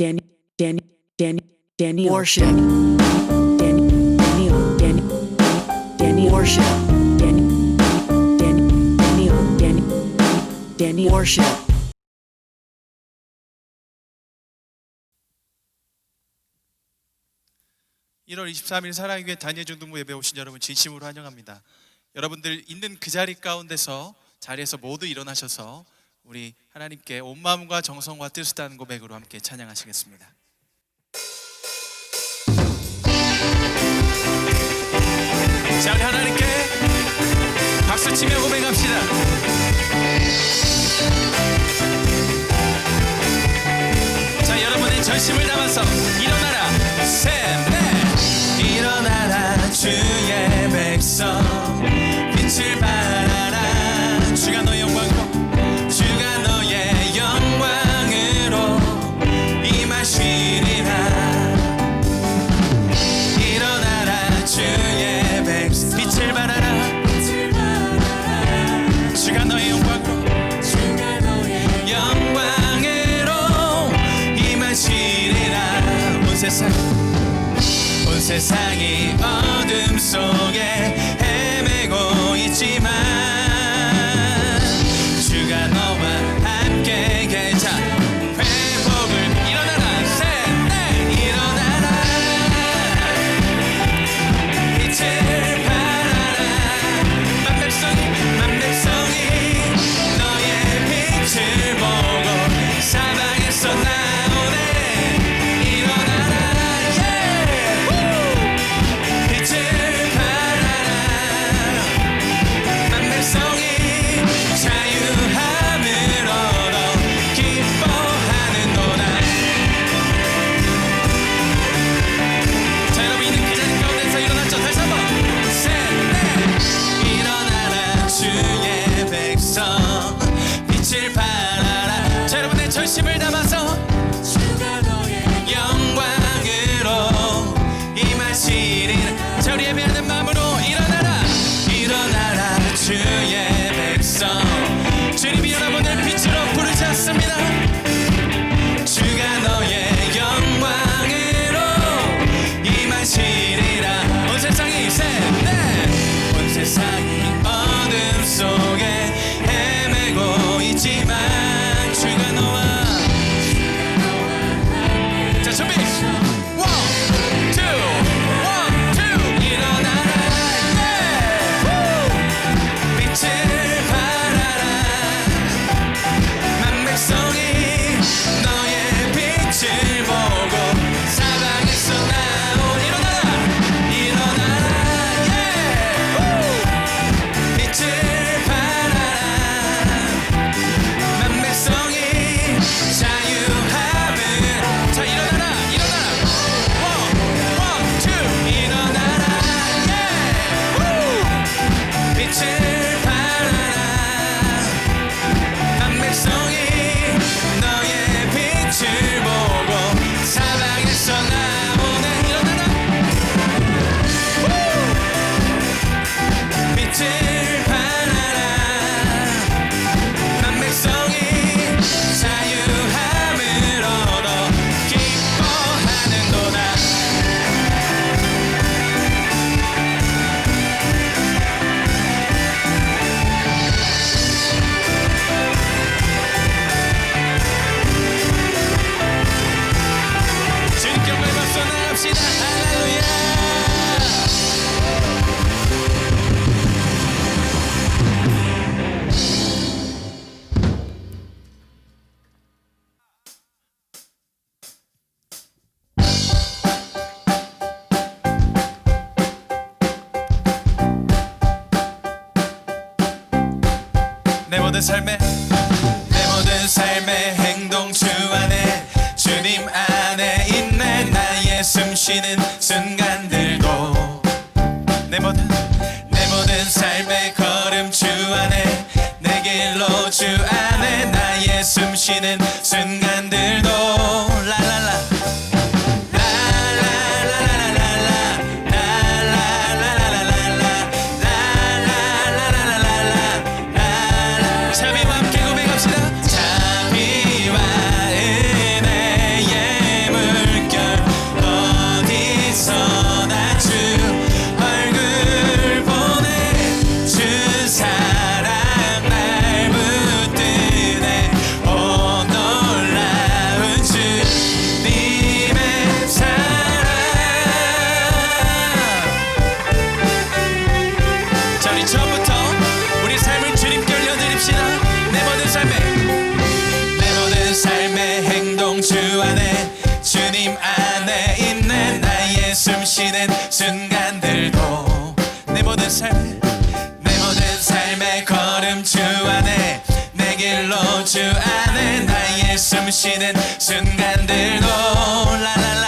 Danny, Danny, Danny, Daniel, Worship. Danny, Daniel, Danny, Daniel, Worship. Danny, Danny, Daniel, Danny, Daniel, Worship. 1월 23일 사랑교회 다니엘 중등부 예배 오신 여러분 진심으로 환영합니다. 여러분들 있는 그 자리 가운데서 자리에서 모두 일어나셔서 우리 하나님께 온 마음과 정성과 뜻을 다하는 고백으로 함께 찬양하시겠습니다. 자, 우리 하나님께 박수 치며 고백합시다. 자, 여러분의 전심을 담아서 일어나라 셋넷 일어나라 주의 백성 빛을 발하라 주가 너의 영광으로 주가 너의 영광으로 임하시리라 일어나라 주의 백성 빛을 발하라 주가 너의 영광으로 영광으로 임하시리라 온 세상이 어둠 속에 헤매고 있지만 주가 너와 함께 계자 회복을 일어나라 셋넷 일어나라 빛을 발하라 만 백성이 너의 빛을 보고 사방에서 나오네 전심을 담아서 주가 너의 영광으로 임하시리라 자 우리 예배하는 마음으로 일어나라 일어나라 주의 백성 주님이 여러분을 빛으로 부르지 않습니다 주가 너의 영광으로 임하시리라 온 세상이 셋넷 온 세상이 어둠 속에 헤매고 있지만 주가 너와 자 준비 원, 투 일어나라 빛을 발하라 만 백성이 너의 빛을 보고 사방에서 나온 일어나라 빛을 발하라 만 백성이 자유함을 자 일어나라 원, 투 일어나라 빛을 발하라 만 백성이 너의 빛을 보고 사방에서 나오네 일어나라 빛을 발하라 만 백성이 자유함을 얻어 기뻐하는도다 주님께 영광을 박수 나갑시다 할렐루야 내 모든 삶의 행동 주 안에 주님 안에 있네 나의 숨쉬는 순간들도 내 모든 삶의 걸음 주 안에 내 길로 주 안에 나의 숨쉬는 순간들도 라라라 자비와 함께 고백합시다 자비와 은혜의 주님 안에 있는 나의 숨쉬는 순간들도 내 모든 삶의 걸음 주 안에 내 길로 주 안에 나의 숨쉬는 순간들도 라라라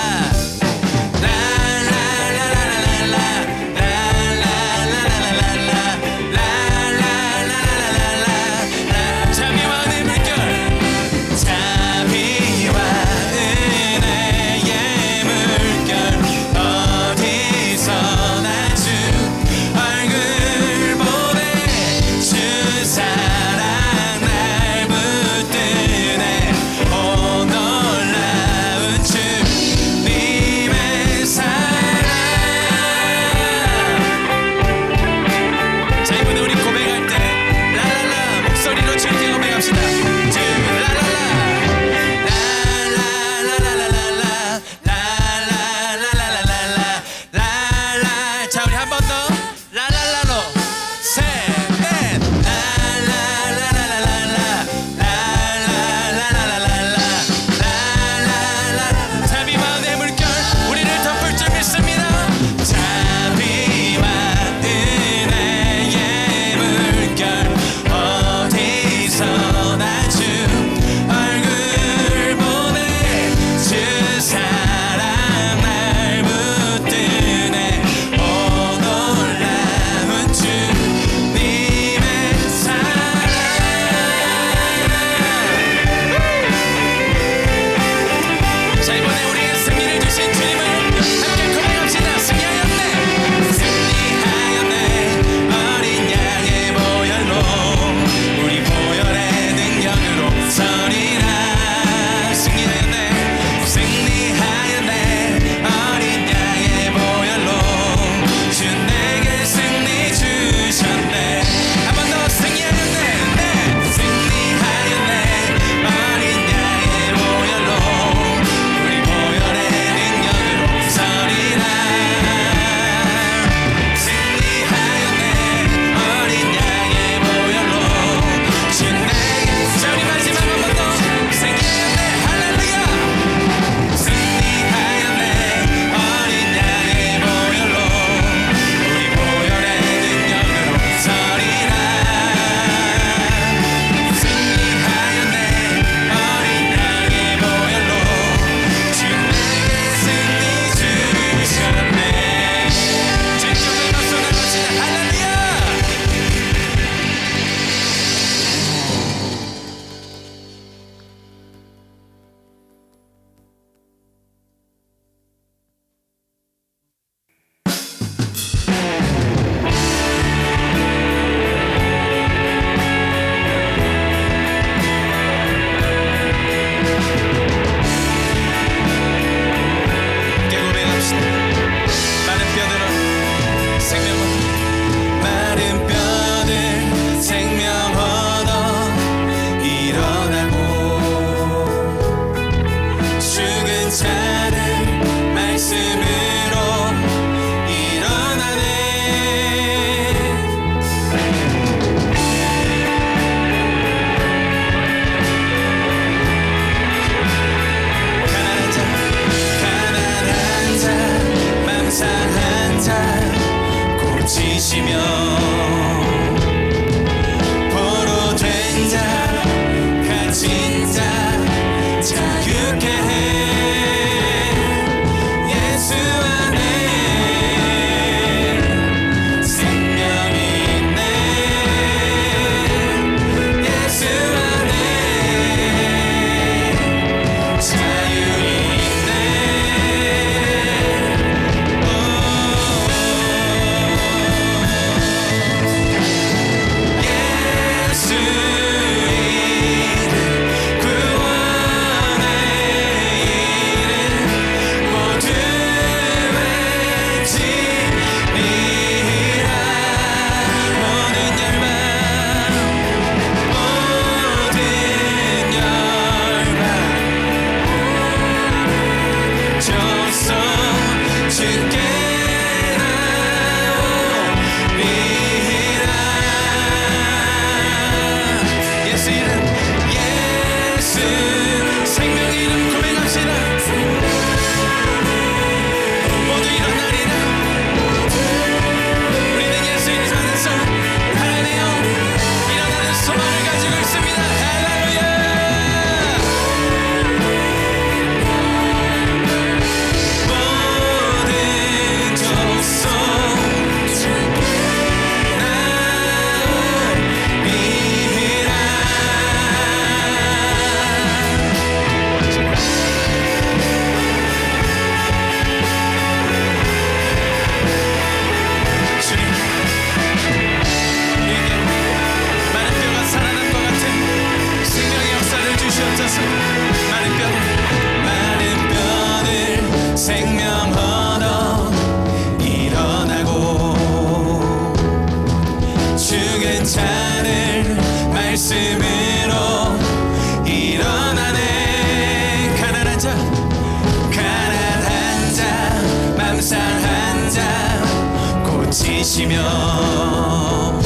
주이시며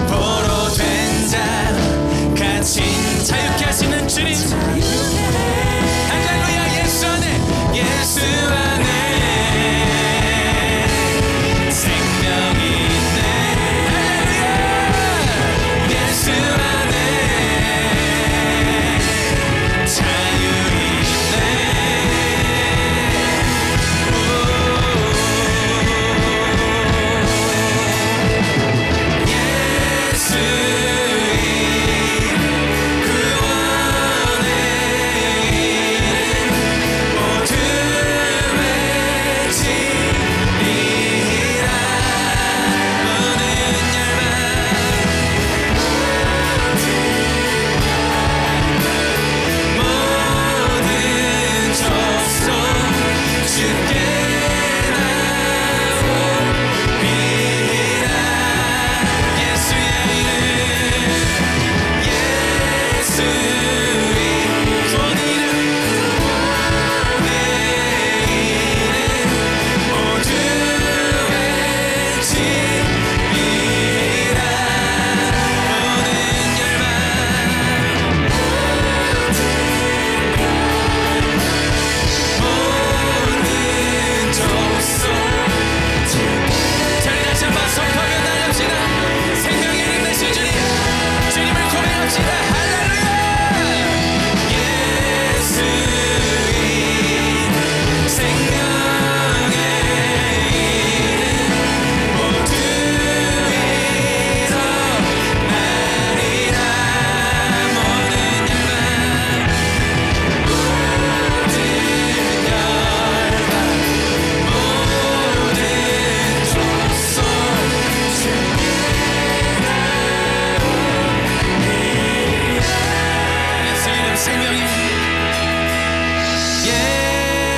보로 된 자 갇힌 자유케 하시는 주님 할렐루야. 예수 안에 예수 안에 생명이 있네. 할렐루야. 예수 안에 자유 있네.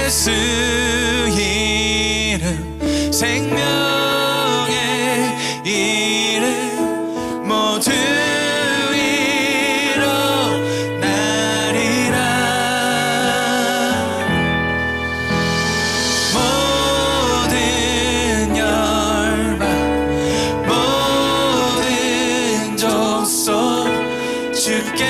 예수 이름 생명의 이름 모두 일어나리라. 모든 열방 모든 족속 주께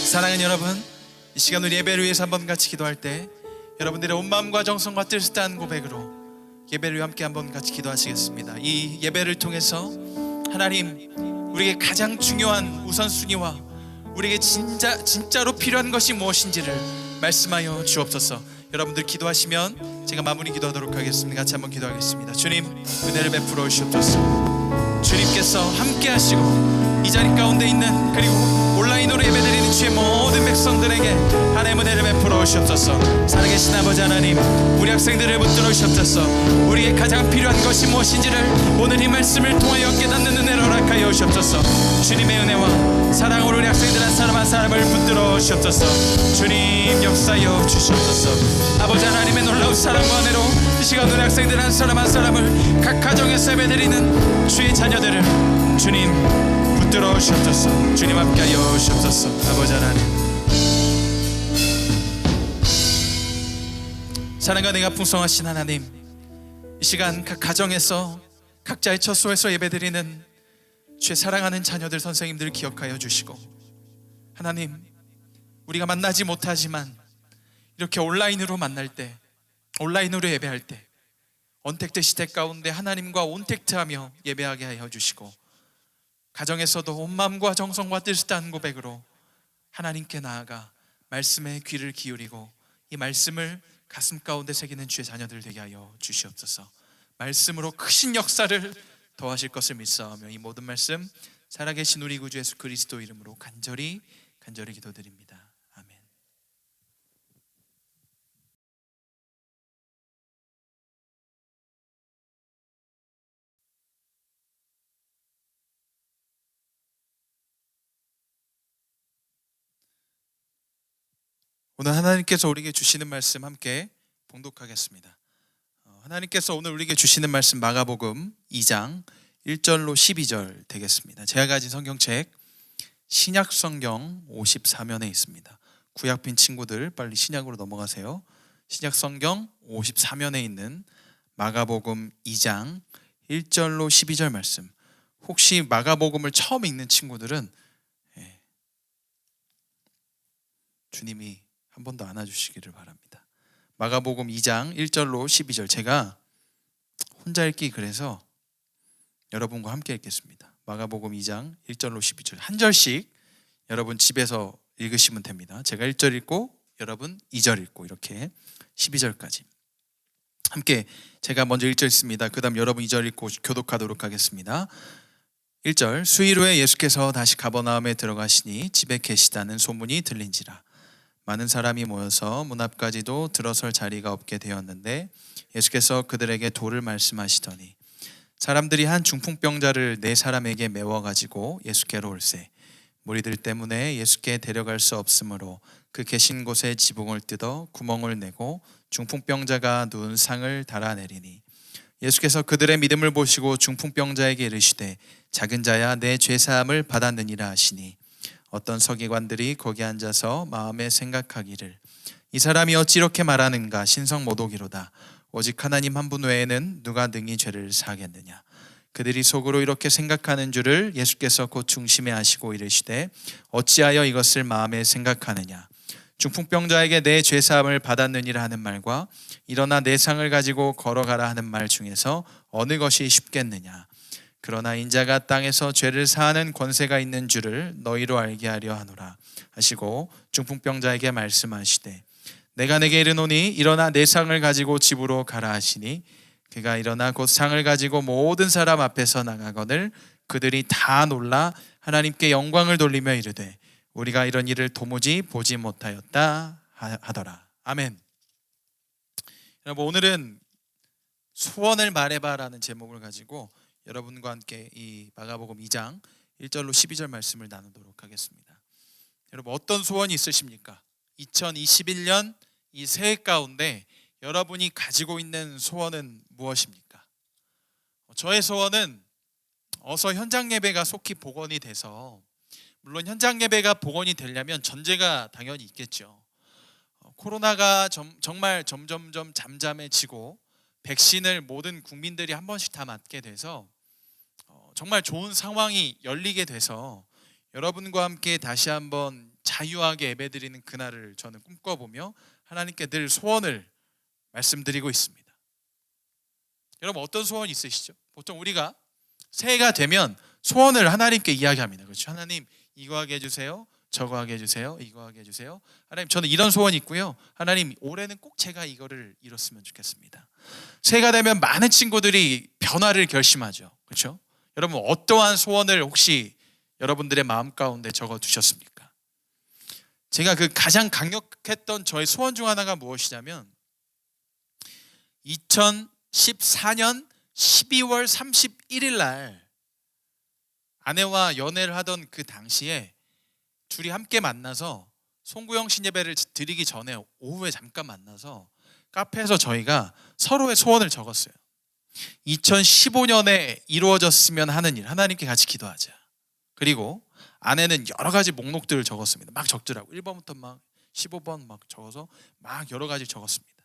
사랑하는 여러분, 이 시간 우리 예배를 위해서 한번 같이 기도할 때 여러분들의 온 마음과 정성과 뜻을 다한 고백으로 예배를 위해 함께 한번 같이 기도하시겠습니다. 이 예배를 통해서 하나님, 우리에게 가장 중요한 우선순위와 우리에게 진짜로 필요한 것이 무엇인지를 말씀하여 주옵소서. 여러분들 기도하시면 제가 마무리 기도하도록 하겠습니다. 같이 한번 기도하겠습니다. 주님, 은혜를 베풀어 주옵소서. 주님께서 함께 하시고 이 자리 가운데 있는 그리고 온라인으로 예배드리는 주의 모든 백성들에게 하나님의 은혜를 베풀어 주옵소서. 살아계신 아버지 하나님, 우리 학생들을 붙들어 주옵소서. 우리에게 가장 필요한 것이 무엇인지를 오늘 이 말씀을 통하여 깨닫는 은혜를 허락하여 주옵소서. 주님의 은혜와 사랑으로 우리 학생들 한 사람 한 사람을 붙들어 주옵소서. 주님 역사여 주시옵소서. 아버지 하나님의 놀라운 사랑과 은혜로 이 시간 우리 학생들 한 사람 한 사람을 각 가정에서 예배드리는 주의 자녀들을 주님 붙들어 주옵소서. 주님 함께하여 주옵소서. 아버지 하나님, 사랑과 내가 풍성하신 하나님, 이 시간 각 가정에서 각자의 처소에서 예배드리는 주의 사랑하는 자녀들 선생님들을 기억하여 주시고, 하나님, 우리가 만나지 못하지만 이렇게 온라인으로 만날 때, 온라인으로 예배할 때 언택트 시대 가운데 하나님과 온택트하며 예배하게 하여 주시고, 가정에서도 온 마음과 정성과 뜻을 다한 고백으로 하나님께 나아가 말씀에 귀를 기울이고 이 말씀을 가슴 가운데 새기는 주의 자녀들 되게 하여 주시옵소서. 말씀으로 크신 역사를 더하실 것을 믿사오며 이 모든 말씀 살아계신 우리 구주 예수 그리스도 이름으로 간절히 기도드립니다. 아멘. 오늘 하나님께서 우리에게 주시는 말씀 함께 봉독하겠습니다. 하나님께서 오늘 우리에게 주시는 말씀 마가복음 2장 1절로 12절 되겠습니다. 제가 가진 성경책 신약 성경 54면에 있습니다. 구약빈 친구들 빨리 신약으로 넘어가세요. 신약 성경 54면에 있는 마가복음 2장 1절로 12절 말씀. 혹시 마가복음을 처음 읽는 친구들은 주님이 한 번 더 안아주시기를 바랍니다. 마가복음 2장 1절로 12절, 제가 혼자 읽기 그래서 여러분과 함께 읽겠습니다. 마가복음 2장 1절로 12절 한 절씩 여러분 집에서 읽으시면 됩니다. 제가 1절 읽고 여러분 2절 읽고 이렇게 12절까지 함께, 제가 먼저 1절 읽습니다. 그 다음 여러분 2절 읽고 교독하도록 하겠습니다. 1절, 수일 후에 예수께서 다시 가버나움에 들어가시니 집에 계시다는 소문이 들린지라 많은 사람이 모여서 문 앞까지도 들어설 자리가 없게 되었는데 예수께서 그들에게 도를 말씀하시더니 사람들이 한 중풍병자를 네 사람에게 메워가지고 예수께로 올세 무리들 때문에 예수께 데려갈 수 없으므로 그 계신 곳에 지붕을 뜯어 구멍을 내고 중풍병자가 누운 상을 달아내리니 예수께서 그들의 믿음을 보시고 중풍병자에게 이르시되 작은 자야 내 죄사함을 받았느니라 하시니 어떤 서기관들이 거기 앉아서 마음에 생각하기를 이 사람이 어찌 이렇게 말하는가 신성모독이로다 오직 하나님 한 분 외에는 누가 능히 죄를 사하겠느냐. 그들이 속으로 이렇게 생각하는 줄을 예수께서 곧 중심에 아시고 이르시되 어찌하여 이것을 마음에 생각하느냐. 중풍병자에게 내 죄사함을 받았느니라 하는 말과 일어나 내 상을 가지고 걸어가라 하는 말 중에서 어느 것이 쉽겠느냐. 그러나 인자가 땅에서 죄를 사하는 권세가 있는 줄을 너희로 알게 하려 하노라 하시고 중풍병자에게 말씀하시되 내가 내게 이르노니 일어나 내 상을 가지고 집으로 가라 하시니 그가 일어나 곧 상을 가지고 모든 사람 앞에서 나가거늘 그들이 다 놀라 하나님께 영광을 돌리며 이르되 우리가 이런 일을 도무지 보지 못하였다 하더라. 아멘. 여러분, 오늘은 소원을 말해봐라는 제목을 가지고 여러분과 함께 이 마가복음 2장 1절로 12절 말씀을 나누도록 하겠습니다. 여러분, 어떤 소원이 있으십니까? 2021년 이 새해 가운데 여러분이 가지고 있는 소원은 무엇입니까? 저의 소원은 어서 현장 예배가 속히 복원이 돼서, 물론 현장 예배가 복원이 되려면 전제가 당연히 있겠죠. 코로나가 정말 점점점 잠잠해지고 백신을 모든 국민들이 한 번씩 다 맞게 돼서 정말 좋은 상황이 열리게 돼서 여러분과 함께 다시 한번 자유하게 예배드리는 그날을 저는 꿈꿔보며 하나님께 늘 소원을 말씀드리고 있습니다. 여러분, 어떤 소원 있으시죠? 보통 우리가 새해가 되면 소원을 하나님께 이야기합니다. 그렇죠? 하나님 이거 하게 해주세요, 저거 하게 해주세요, 이거 하게 해주세요. 하나님 저는 이런 소원이 있고요, 하나님 올해는 꼭 제가 이거를 이뤘으면 좋겠습니다. 새해가 되면 많은 친구들이 변화를 결심하죠. 그렇죠? 여러분, 어떠한 소원을 혹시 여러분들의 마음 가운데 적어두셨습니까? 제가 그 가장 강력했던 저의 소원 중 하나가 무엇이냐면 2014년 12월 31일 날 아내와 연애를 하던 그 당시에 둘이 함께 만나서 송구영 신예배를 드리기 전에 오후에 잠깐 만나서 카페에서 저희가 서로의 소원을 적었어요. 2015년에 이루어졌으면 하는 일, 하나님께 같이 기도하자. 그리고 아내는 여러 가지 목록들을 적었습니다. 막 적더라고. 1번부터 막 15번 막 적어서 막 여러 가지 적었습니다.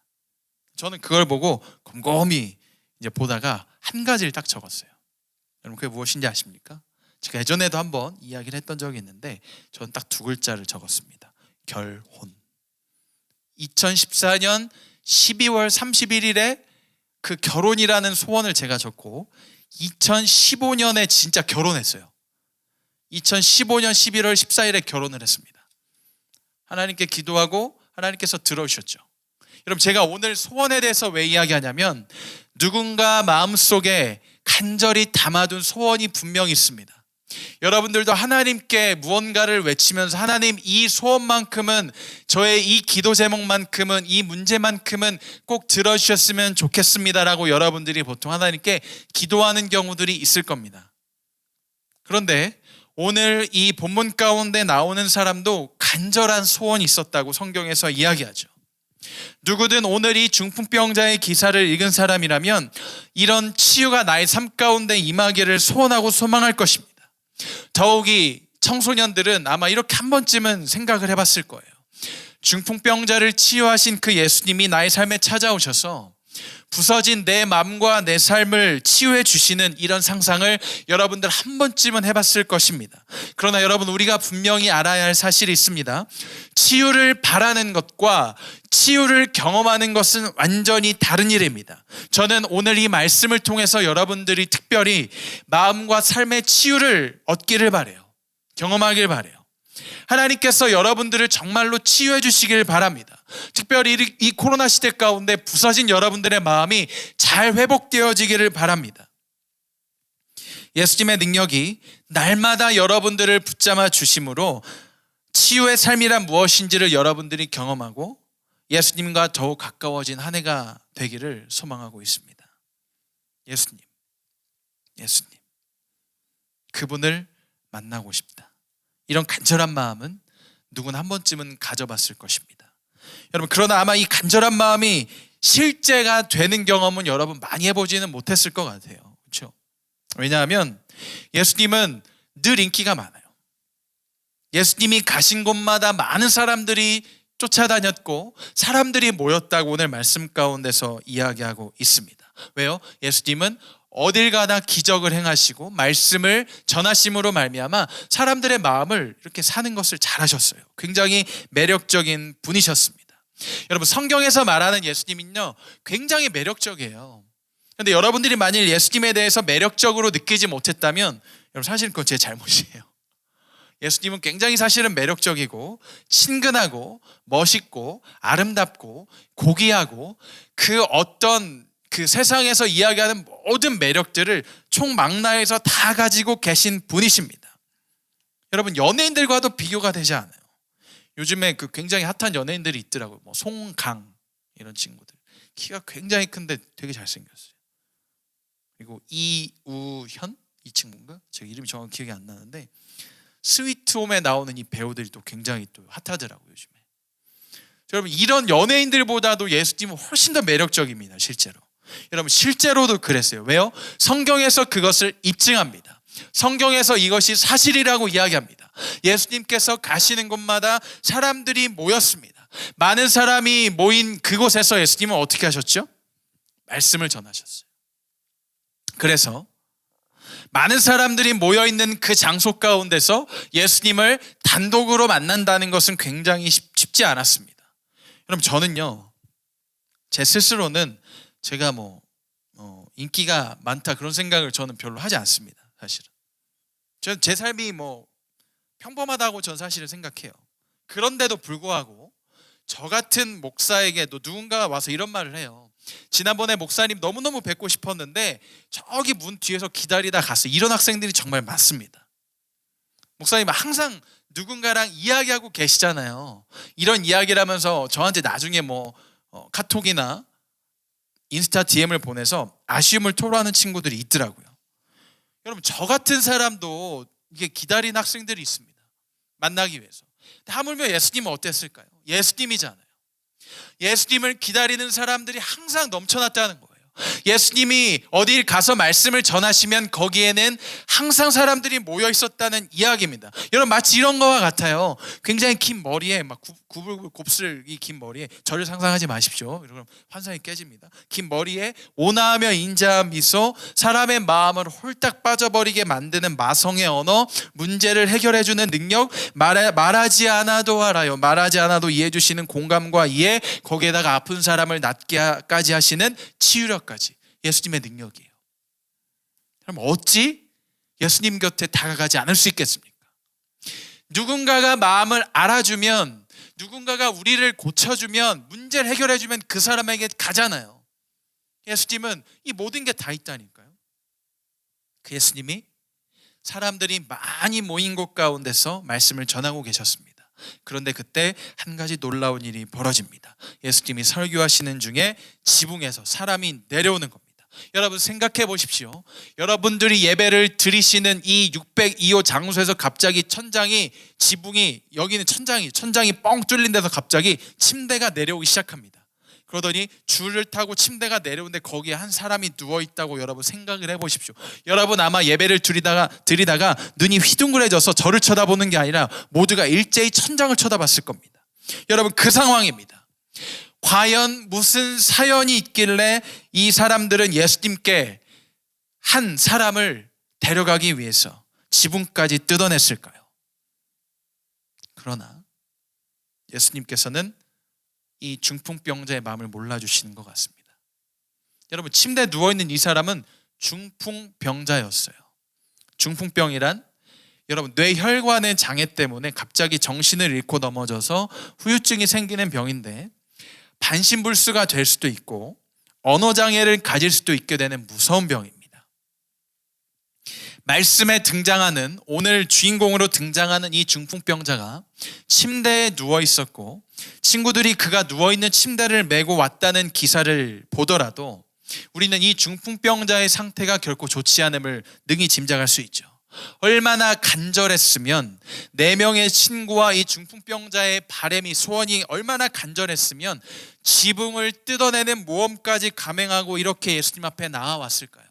저는 그걸 보고 곰곰이 이제 보다가 한 가지를 딱 적었어요. 여러분, 그게 무엇인지 아십니까? 제가 예전에도 한번 이야기를 했던 적이 있는데 저는 딱 두 글자를 적었습니다. 결혼. 2014년 12월 31일에 그 결혼이라는 소원을 제가 적고 2015년에 진짜 결혼했어요. 2015년 11월 14일에 결혼을 했습니다. 하나님께 기도하고 하나님께서 들어주셨죠. 여러분, 제가 오늘 소원에 대해서 왜 이야기하냐면 누군가 마음속에 간절히 담아둔 소원이 분명히 있습니다. 여러분들도 하나님께 무언가를 외치면서 하나님 이 소원만큼은, 저의 이 기도 제목만큼은, 이 문제만큼은 꼭 들어주셨으면 좋겠습니다라고 여러분들이 보통 하나님께 기도하는 경우들이 있을 겁니다. 그런데 오늘 이 본문 가운데 나오는 사람도 간절한 소원이 있었다고 성경에서 이야기하죠. 누구든 오늘 이 중풍병자의 기사를 읽은 사람이라면 이런 치유가 나의 삶 가운데 임하기를 소원하고 소망할 것입니다. 더욱이 청소년들은 아마 이렇게 한 번쯤은 생각을 해봤을 거예요. 중풍병자를 치유하신 그 예수님이 나의 삶에 찾아오셔서 부서진 내 마음과 내 삶을 치유해 주시는 이런 상상을 여러분들 한 번쯤은 해봤을 것입니다. 그러나 여러분, 우리가 분명히 알아야 할 사실이 있습니다. 치유를 바라는 것과 치유를 경험하는 것은 완전히 다른 일입니다. 저는 오늘 이 말씀을 통해서 여러분들이 특별히 마음과 삶의 치유를 얻기를 바라요. 경험하길 바라요. 하나님께서 여러분들을 정말로 치유해 주시길 바랍니다. 특별히 이 코로나 시대 가운데 부서진 여러분들의 마음이 잘 회복되어지기를 바랍니다. 예수님의 능력이 날마다 여러분들을 붙잡아 주심으로 치유의 삶이란 무엇인지를 여러분들이 경험하고 예수님과 더욱 가까워진 한 해가 되기를 소망하고 있습니다. 예수님, 그분을 만나고 싶다. 이런 간절한 마음은 누구나 한 번쯤은 가져봤을 것입니다. 여러분, 그러나 아마 이 간절한 마음이 실제가 되는 경험은 여러분 많이 해보지는 못했을 것 같아요. 그렇죠? 왜냐하면 예수님은 늘 인기가 많아요. 예수님이 가신 곳마다 많은 사람들이 쫓아다녔고 사람들이 모였다고 오늘 말씀 가운데서 이야기하고 있습니다. 왜요? 예수님은 어딜 가나 기적을 행하시고 말씀을 전하심으로 말미암아 사람들의 마음을 이렇게 사는 것을 잘하셨어요. 굉장히 매력적인 분이셨습니다. 여러분, 성경에서 말하는 예수님은요 굉장히 매력적이에요. 그런데 여러분들이 만일 예수님에 대해서 매력적으로 느끼지 못했다면 여러분, 사실 그건 제 잘못이에요. 예수님은 굉장히 사실은 매력적이고 친근하고 멋있고 아름답고 고귀하고 그 세상에서 이야기하는 모든 매력들을 총망라해서 다 가지고 계신 분이십니다. 여러분, 연예인들과도 비교가 되지 않아요. 요즘에 그 굉장히 핫한 연예인들이 있더라고요. 뭐 송강 이런 친구들 키가 굉장히 큰데 되게 잘생겼어요. 그리고 이우현 이 친구인가? 제가 이름이 정확히 기억이 안 나는데 스위트홈에 나오는 이 배우들이 또 굉장히 또 핫하더라고요 요즘에. 여러분, 이런 연예인들보다도 예수님은 훨씬 더 매력적입니다. 실제로. 여러분, 실제로도 그랬어요. 왜요? 성경에서 그것을 입증합니다. 성경에서 이것이 사실이라고 이야기합니다. 예수님께서 가시는 곳마다 사람들이 모였습니다. 많은 사람이 모인 그곳에서 예수님은 어떻게 하셨죠? 말씀을 전하셨어요. 그래서 많은 사람들이 모여있는 그 장소 가운데서 예수님을 단독으로 만난다는 것은 굉장히 쉽지 않았습니다. 여러분, 저는요 제 스스로는 제가 인기가 많다 그런 생각을 저는 별로 하지 않습니다. 사실은 저는 제 삶이 평범하다고 저는 사실은 생각해요. 그런데도 불구하고 저 같은 목사에게도 누군가가 와서 이런 말을 해요. 지난번에 목사님 너무너무 뵙고 싶었는데 저기 문 뒤에서 기다리다 갔어요. 이런 학생들이 정말 많습니다. 목사님 항상 누군가랑 이야기하고 계시잖아요. 이런 이야기를 하면서 저한테 나중에 카톡이나 인스타 DM을 보내서 아쉬움을 토로하는 친구들이 있더라고요. 여러분, 저 같은 사람도 이게 기다린 학생들이 있습니다. 만나기 위해서. 하물며 예수님은 어땠을까요? 예수님이잖아요. 예수님을 기다리는 사람들이 항상 넘쳐났다는 거예요. 예수님이 어딜 가서 말씀을 전하시면 거기에는 항상 사람들이 모여 있었다는 이야기입니다. 여러분, 마치 이런 거와 같아요. 굉장히 긴 머리에 구불구불 곱슬 이 긴 머리에 저를 상상하지 마십시오. 그럼 환상이 깨집니다. 긴 머리에 온화하며 인자한 미소, 사람의 마음을 홀딱 빠져버리게 만드는 마성의 언어, 문제를 해결해주는 능력, 말하지 않아도 알아요. 말하지 않아도 이해해 주시는 공감과 이해, 거기에다가 아픈 사람을 낫게까지 하시는 치유력까지 예수님의 능력이에요. 그럼 어찌 예수님 곁에 다가가지 않을 수 있겠습니까? 누군가가 마음을 알아주면, 누군가가 우리를 고쳐주면, 문제를 해결해주면 그 사람에게 가잖아요. 예수님은 이 모든 게 다 있다니까요. 그 예수님이 사람들이 많이 모인 곳 가운데서 말씀을 전하고 계셨습니다. 그런데 그때 한 가지 놀라운 일이 벌어집니다. 예수님이 설교하시는 중에 지붕에서 사람이 내려오는 겁니다. 여러분, 생각해 보십시오. 여러분들이 예배를 드리시는 이 602호 장소에서 갑자기 지붕이, 여기는 천장이 뻥 뚫린 데서 갑자기 침대가 내려오기 시작합니다. 그러더니 줄을 타고 침대가 내려오는데 거기에 한 사람이 누워있다고 여러분 생각을 해보십시오. 여러분 아마 예배를 드리다가 눈이 휘둥그레져서 저를 쳐다보는 게 아니라 모두가 일제히 천장을 쳐다봤을 겁니다. 여러분 그 상황입니다. 과연 무슨 사연이 있길래 이 사람들은 예수님께 한 사람을 데려가기 위해서 지붕까지 뜯어냈을까요? 그러나 예수님께서는 이 중풍병자의 마음을 몰라주시는 것 같습니다. 여러분 침대에 누워있는 이 사람은 중풍병자였어요. 중풍병이란 여러분 뇌혈관의 장애 때문에 갑자기 정신을 잃고 넘어져서 후유증이 생기는 병인데 반신불수가 될 수도 있고 언어장애를 가질 수도 있게 되는 무서운 병입니다. 말씀에 등장하는 오늘 주인공으로 등장하는 이 중풍병자가 침대에 누워 있었고 친구들이 그가 누워있는 침대를 메고 왔다는 기사를 보더라도 우리는 이 중풍병자의 상태가 결코 좋지 않음을 능히 짐작할 수 있죠. 얼마나 간절했으면 4명의 친구와 이 중풍병자의 바람이 소원이 얼마나 간절했으면 지붕을 뜯어내는 모험까지 감행하고 이렇게 예수님 앞에 나아왔을까요?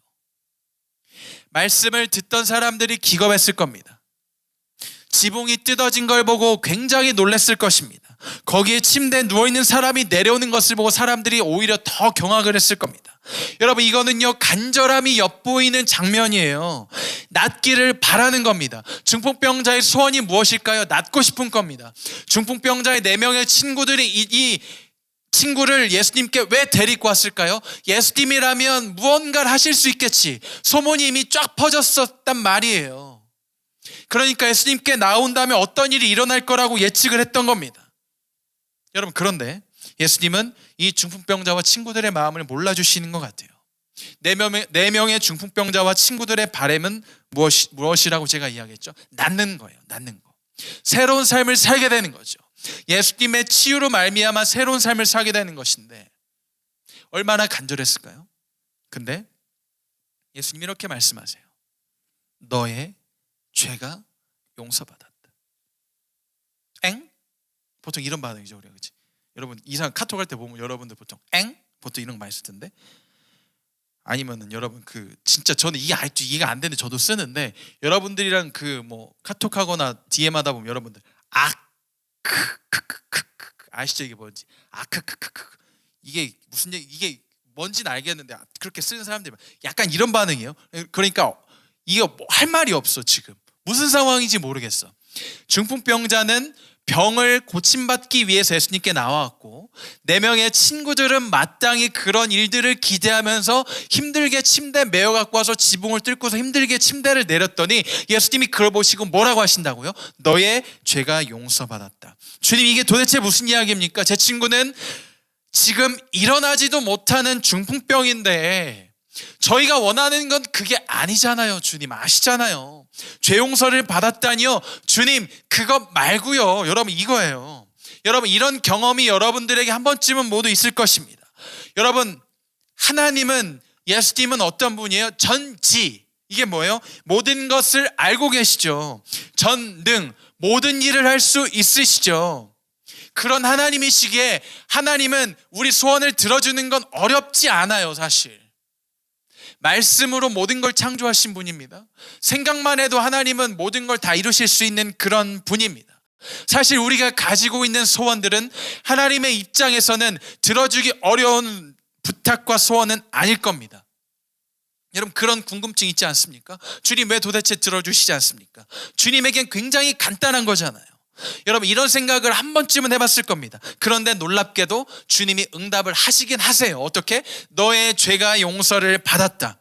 말씀을 듣던 사람들이 기겁했을 겁니다. 지붕이 뜯어진 걸 보고 굉장히 놀랐을 것입니다. 거기에 침대에 누워있는 사람이 내려오는 것을 보고 사람들이 오히려 더 경악을 했을 겁니다. 여러분 이거는요 간절함이 엿보이는 장면이에요. 낫기를 바라는 겁니다. 중풍병자의 소원이 무엇일까요? 낫고 싶은 겁니다. 중풍병자의 4명의 친구들이 이 친구를 예수님께 왜 데리고 왔을까요? 예수님이라면 무언가를 하실 수 있겠지. 소문이 이미 쫙 퍼졌었단 말이에요. 그러니까 예수님께 나온다면 어떤 일이 일어날 거라고 예측을 했던 겁니다. 여러분 그런데 예수님은 이 중풍병자와 친구들의 마음을 몰라주시는 것 같아요. 4명의 중풍병자와 친구들의 바람은 무엇이라고 제가 이야기했죠? 낫는 거예요. 낫는 거. 새로운 삶을 살게 되는 거죠. 예수님의 치유로 말미암아 새로운 삶을 살게 되는 것인데 얼마나 간절했을까요? 근데 예수님이 이렇게 말씀하세요. 너의 죄가 용서받았다. 엥? 보통 이런 반응이죠 우리가. 그치? 여러분 이상 카톡 할 때 보면 여러분들 보통 엥? 보통 이런 거 많이 쓸 텐데 아니면은 여러분 진짜 저는 이게 아직도 이해가 안 되는데 저도 쓰는데 여러분들이랑 카톡하거나 DM 하다 보면 여러분들 아시죠? 이게 뭔지 이게 무슨 얘기 이게 뭔지는 알겠는데 그렇게 쓰는 사람들이 약간 이런 반응이에요. 그러니까 이거 할 말이 없어. 지금 무슨 상황인지 모르겠어. 중풍병자는 병을 고침받기 위해서 예수님께 나와왔고 4명의 친구들은 마땅히 그런 일들을 기대하면서 힘들게 침대에 메어 갖고 와서 지붕을 뚫고서 힘들게 침대를 내렸더니 예수님이 그걸 보시고 뭐라고 하신다고요? 너의 죄가 용서받았다. 주님 이게 도대체 무슨 이야기입니까? 제 친구는 지금 일어나지도 못하는 중풍병인데 저희가 원하는 건 그게 아니잖아요. 주님 아시잖아요. 죄 용서를 받았다니요. 주님 그것 말고요. 여러분 이거예요. 여러분 이런 경험이 여러분들에게 한 번쯤은 모두 있을 것입니다. 여러분 하나님은 예수님은 어떤 분이에요? 전지. 이게 뭐예요? 모든 것을 알고 계시죠. 전능 모든 일을 할 수 있으시죠. 그런 하나님이시기에 하나님은 우리 소원을 들어주는 건 어렵지 않아요. 사실 말씀으로 모든 걸 창조하신 분입니다. 생각만 해도 하나님은 모든 걸 다 이루실 수 있는 그런 분입니다. 사실 우리가 가지고 있는 소원들은 하나님의 입장에서는 들어주기 어려운 부탁과 소원은 아닐 겁니다. 여러분 그런 궁금증 있지 않습니까? 주님 왜 도대체 들어주시지 않습니까? 주님에겐 굉장히 간단한 거잖아요. 여러분 이런 생각을 한 번쯤은 해봤을 겁니다. 그런데 놀랍게도 주님이 응답을 하시긴 하세요. 어떻게? 너의 죄가 용서를 받았다.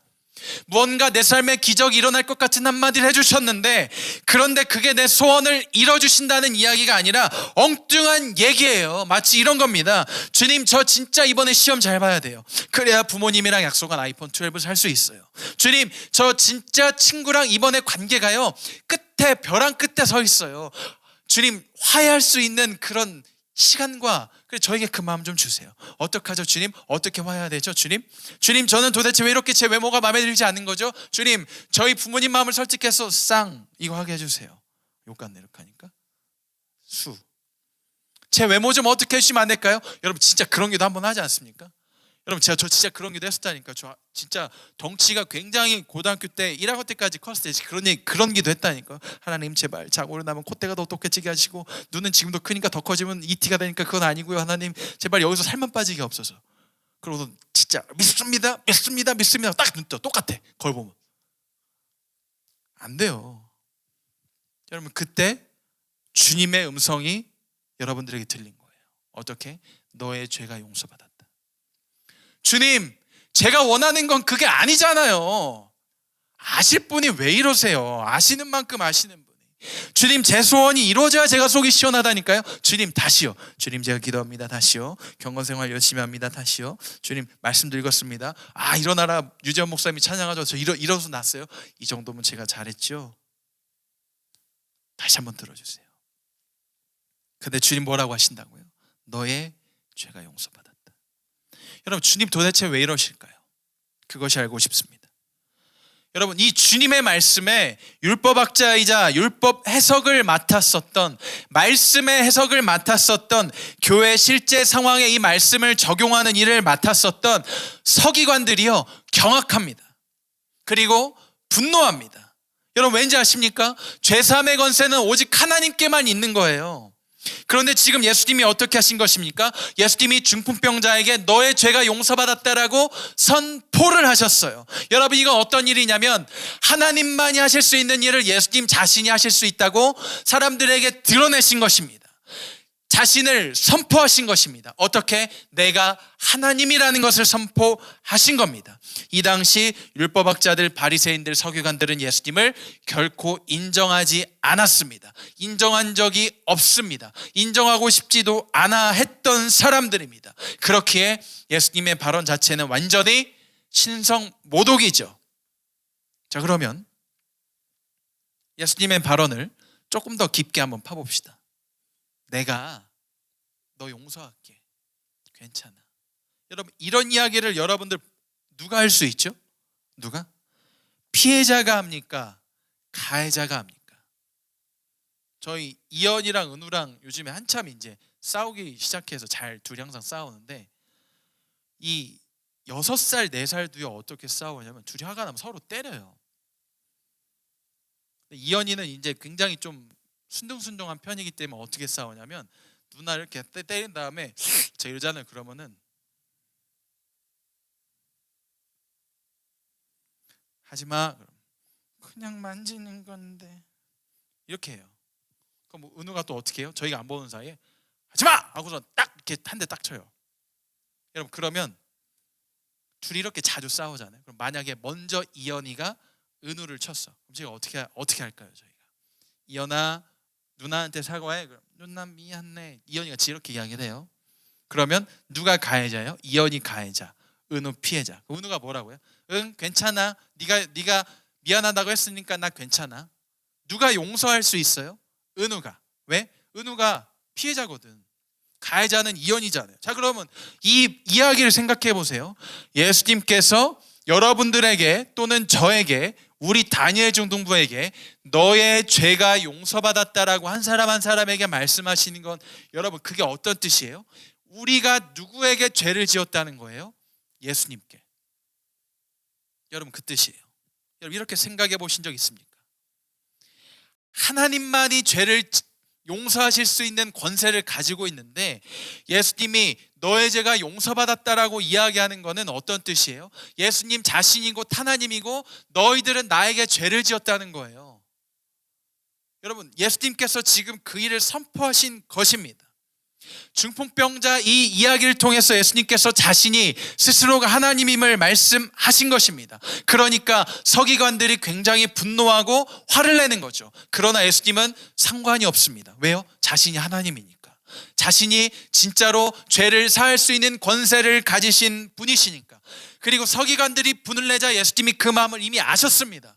무언가 내 삶에 기적이 일어날 것 같은 한마디를 해주셨는데 그런데 그게 내 소원을 이뤄주신다는 이야기가 아니라 엉뚱한 얘기예요. 마치 이런 겁니다. 주님 저 진짜 이번에 시험 잘 봐야 돼요. 그래야 부모님이랑 약속한 아이폰 12을 살 수 있어요. 주님 저 진짜 친구랑 이번에 관계가요 끝에 벼랑 끝에 서 있어요. 주님 화해할 수 있는 그런 시간과 저에게 그 마음 좀 주세요. 어떡하죠 주님? 어떻게 화해해야 되죠 주님? 주님 저는 도대체 왜 이렇게 제 외모가 마음에 들지 않는 거죠? 주님 저희 부모님 마음을 설득해서 쌍 이거 하게 해주세요. 욕 같네 이렇게 하니까 제 외모 좀 어떻게 해주시면 안 될까요? 여러분 진짜 그런 기도 한번 하지 않습니까? 여러분 저 진짜 그런 기도 했었다니까. 저 진짜 덩치가 굉장히 고등학교 때 1학년 때까지 컸을 때 그런 기도 했다니까. 하나님 제발 자고 일어나면 콧대가 더 똑개지게 하시고 눈은 지금도 크니까 더 커지면 이티가 되니까 그건 아니고요. 하나님 제발 여기서 살만 빠지게 없어서. 그러고 진짜 믿습니다 딱 눈 떠. 똑같아. 거울 보면 안 돼요. 여러분 그때 주님의 음성이 여러분들에게 들린 거예요. 어떻게? 너의 죄가 용서받았다. 주님, 제가 원하는 건 그게 아니잖아요. 아실 분이 왜 이러세요? 아시는 만큼 아시는 분이. 주님, 제 소원이 이루어져야 제가 속이 시원하다니까요. 주님, 다시요. 주님, 제가 기도합니다. 다시요. 경건생활 열심히 합니다. 다시요. 주님, 말씀도 읽었습니다. 일어나라. 유재원 목사님이 찬양하죠. 저 일어서 났어요. 이 정도면 제가 잘했죠. 다시 한번 들어주세요. 근데 주님 뭐라고 하신다고요? 너의 죄가 용서받았다. 여러분 주님 도대체 왜 이러실까요? 그것이 알고 싶습니다. 여러분 이 주님의 말씀에 율법학자이자 율법 해석을 맡았었던, 말씀의 해석을 맡았었던, 교회 실제 상황에 이 말씀을 적용하는 일을 맡았었던 서기관들이요 경악합니다. 그리고 분노합니다. 여러분 왠지 아십니까? 죄사함의 권세는 오직 하나님께만 있는 거예요. 그런데 지금 예수님이 어떻게 하신 것입니까? 예수님이 중풍병자에게 너의 죄가 용서받았다라고 선포를 하셨어요. 여러분 이건 어떤 일이냐면 하나님만이 하실 수 있는 일을 예수님 자신이 하실 수 있다고 사람들에게 드러내신 것입니다. 자신을 선포하신 것입니다. 어떻게? 내가 하나님이라는 것을 선포하신 겁니다. 이 당시 율법학자들, 바리새인들, 서기관들은 예수님을 결코 인정하지 않았습니다. 인정한 적이 없습니다. 인정하고 싶지도 않아 했던 사람들입니다. 그렇기에 예수님의 발언 자체는 완전히 신성모독이죠. 자, 그러면 예수님의 발언을 조금 더 깊게 한번 파봅시다. 내가 너 용서할게. 괜찮아. 여러분 이런 이야기를 여러분들 누가 할 수 있죠? 누가? 피해자가 합니까? 가해자가 합니까? 저희 이연이랑 은우랑 요즘에 한참 이제 싸우기 시작해서 둘이 항상 싸우는데 이 6살, 4살도요 어떻게 싸우냐면 둘이 화가 나면 서로 때려요. 이연이는 이제 굉장히 좀 순둥순둥한 편이기 때문에 어떻게 싸우냐면 누나를 이렇게 때린 다음에 제가 이러잖아요. 그러면은 하지마. 그냥 만지는 건데 이렇게 해요. 그럼 뭐 은우가 또 어떻게 해요? 저희가 안 보는 사이에 하지마! 하고서 딱 이렇게 한 대 딱 쳐요. 여러분 그러면 둘이 이렇게 자주 싸우잖아요. 그럼 만약에 먼저 이연이가 은우를 쳤어. 그럼 제가 어떻게 할까요? 저희가 이연아 누나한테 사과해. 그럼 누나 미안해. 이연이가 이렇게 이야기를 해요. 그러면 누가 가해자예요? 이연이 가해자, 은우 피해자. 은우가 뭐라고요? 응 괜찮아. 네가 미안하다고 했으니까 나 괜찮아. 누가 용서할 수 있어요? 은우가. 왜? 은우가 피해자거든. 가해자는 이연이잖아요. 자 그러면 이 이야기를 생각해 보세요. 예수님께서 여러분들에게 또는 저에게, 우리 다니엘 중등부에게 너의 죄가 용서받았다라고 한 사람 한 사람에게 말씀하시는 건 여러분 그게 어떤 뜻이에요? 우리가 누구에게 죄를 지었다는 거예요? 예수님께. 여러분 그 뜻이에요. 여러분 이렇게 생각해 보신 적 있습니까? 하나님만이 죄를 용서하실 수 있는 권세를 가지고 있는데 예수님이 너의 죄가 용서받았다라고 이야기하는 것은 어떤 뜻이에요? 예수님 자신이고 하나님이고 너희들은 나에게 죄를 지었다는 거예요. 여러분 예수님께서 지금 그 일을 선포하신 것입니다. 중풍병자 이 이야기를 통해서 예수님께서 자신이 스스로가 하나님임을 말씀하신 것입니다. 그러니까 서기관들이 굉장히 분노하고 화를 내는 거죠. 그러나 예수님은 상관이 없습니다. 왜요? 자신이 하나님이니까. 자신이 진짜로 죄를 사할 수 있는 권세를 가지신 분이시니까. 그리고 서기관들이 분을 내자 예수님이 그 마음을 이미 아셨습니다.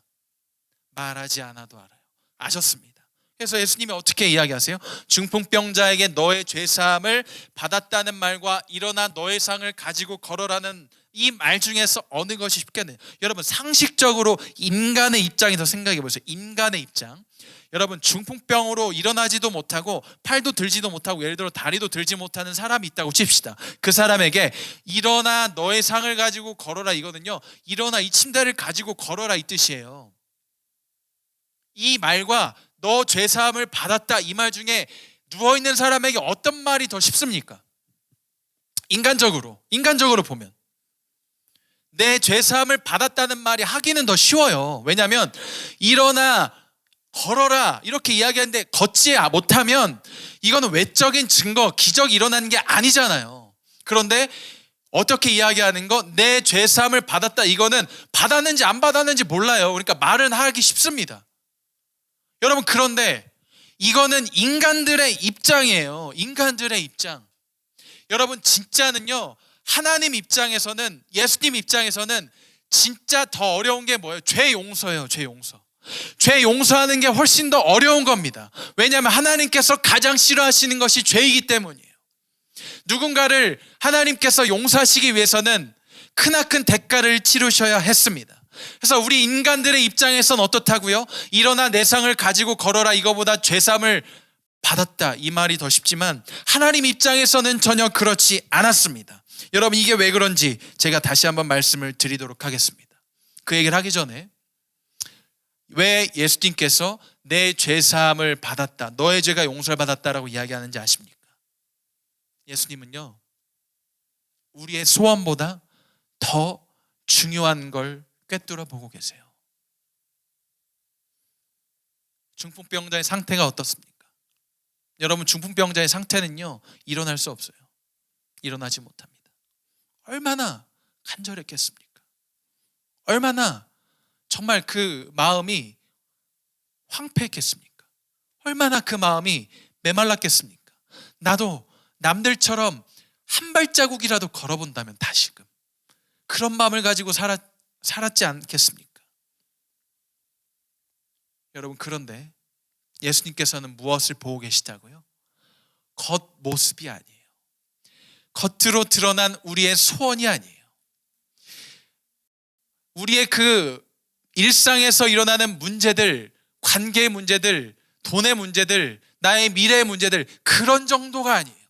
말하지 않아도 알아요. 아셨습니다. 그래서 예수님이 어떻게 이야기하세요? 중풍병자에게 너의 죄사함을 받았다는 말과 일어나 너의 상을 가지고 걸어라는 이 말 중에서 어느 것이 쉽겠느냐? 여러분, 상식적으로 인간의 입장에서 생각해 보세요. 인간의 입장. 여러분, 중풍병으로 일어나지도 못하고 팔도 들지도 못하고 예를 들어 다리도 들지 못하는 사람이 있다고 칩시다. 그 사람에게 일어나 너의 상을 가지고 걸어라 이거는요, 일어나 이 침대를 가지고 걸어라 이 뜻이에요. 이 말과 너 죄사함을 받았다 이 말 중에 누워있는 사람에게 어떤 말이 더 쉽습니까? 인간적으로 보면 내 죄사함을 받았다는 말이 하기는 더 쉬워요. 왜냐하면 일어나 걸어라 이렇게 이야기하는데 걷지 못하면 이거는 외적인 증거, 기적이 일어나는 게 아니잖아요. 그런데 어떻게 이야기하는 거? 내 죄사함을 받았다. 이거는 받았는지 안 받았는지 몰라요. 그러니까 말은 하기 쉽습니다. 여러분, 그런데 이거는 인간들의 입장이에요. 인간들의 입장. 여러분, 진짜는요, 하나님 입장에서는, 예수님 입장에서는 진짜 더 어려운 게 뭐예요? 죄 용서예요. 죄 용서. 죄 용서하는 게 훨씬 더 어려운 겁니다. 왜냐하면 하나님께서 가장 싫어하시는 것이 죄이기 때문이에요. 누군가를 하나님께서 용서하시기 위해서는 크나큰 대가를 치르셔야 했습니다. 그래서 우리 인간들의 입장에서는 어떻다고요? 일어나 내 상을 가지고 걸어라 이거보다 죄사함을 받았다 이 말이 더 쉽지만 하나님 입장에서는 전혀 그렇지 않았습니다. 여러분, 이게 왜 그런지 제가 다시 한번 말씀을 드리도록 하겠습니다. 그 얘기를 하기 전에 왜 예수님께서 내 죄사함을 받았다, 너의 죄가 용서를 받았다라고 이야기하는지 아십니까? 예수님은요, 우리의 소원보다 더 중요한 걸 꿰뚫어 보고 계세요. 중풍병자의 상태가 어떻습니까? 여러분, 중풍병자의 상태는요, 일어날 수 없어요. 일어나지 못합니다. 얼마나 간절했겠습니까? 얼마나 정말 그 마음이 황폐했겠습니까? 얼마나 그 마음이 메말랐겠습니까? 나도 남들처럼 한 발자국이라도 걸어본다면 다시금 그런 마음을 가지고 살았지 않겠습니까? 여러분, 그런데 예수님께서는 무엇을 보고 계시다고요? 겉모습이 아니에요. 겉으로 드러난 우리의 소원이 아니에요. 우리의 그 일상에서 일어나는 문제들, 관계의 문제들, 돈의 문제들, 나의 미래의 문제들, 그런 정도가 아니에요.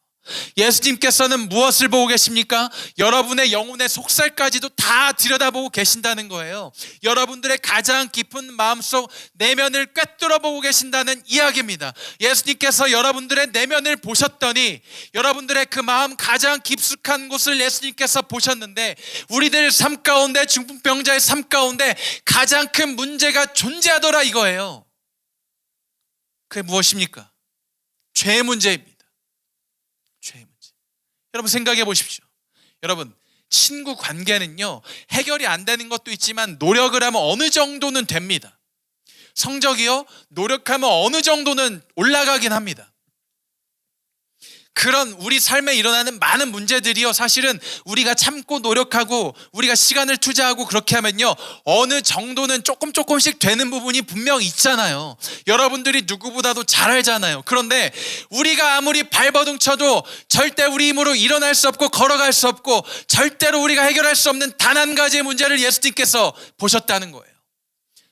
예수님께서는 무엇을 보고 계십니까? 여러분의 영혼의 속살까지도 다 들여다보고 계신다는 거예요. 여러분들의 가장 깊은 마음속 내면을 꿰뚫어 보고 계신다는 이야기입니다. 예수님께서 여러분들의 내면을 보셨더니 여러분들의 그 마음 가장 깊숙한 곳을 예수님께서 보셨는데 우리들 삶 가운데, 중풍병자의 삶 가운데 가장 큰 문제가 존재하더라 이거예요. 그게 무엇입니까? 죄의 문제입니다. 죄의 문제. 여러분, 생각해 보십시오. 여러분, 친구 관계는요, 해결이 안 되는 것도 있지만 노력을 하면 어느 정도는 됩니다. 성적이요, 노력하면 어느 정도는 올라가긴 합니다. 그런 우리 삶에 일어나는 많은 문제들이요, 사실은 우리가 참고 노력하고 우리가 시간을 투자하고 그렇게 하면요, 어느 정도는 조금씩 되는 부분이 분명히 있잖아요. 여러분들이 누구보다도 잘 알잖아요. 그런데 우리가 아무리 발버둥 쳐도 절대 우리 힘으로 일어날 수 없고 걸어갈 수 없고 절대로 우리가 해결할 수 없는 단 한 가지의 문제를 예수님께서 보셨다는 거예요.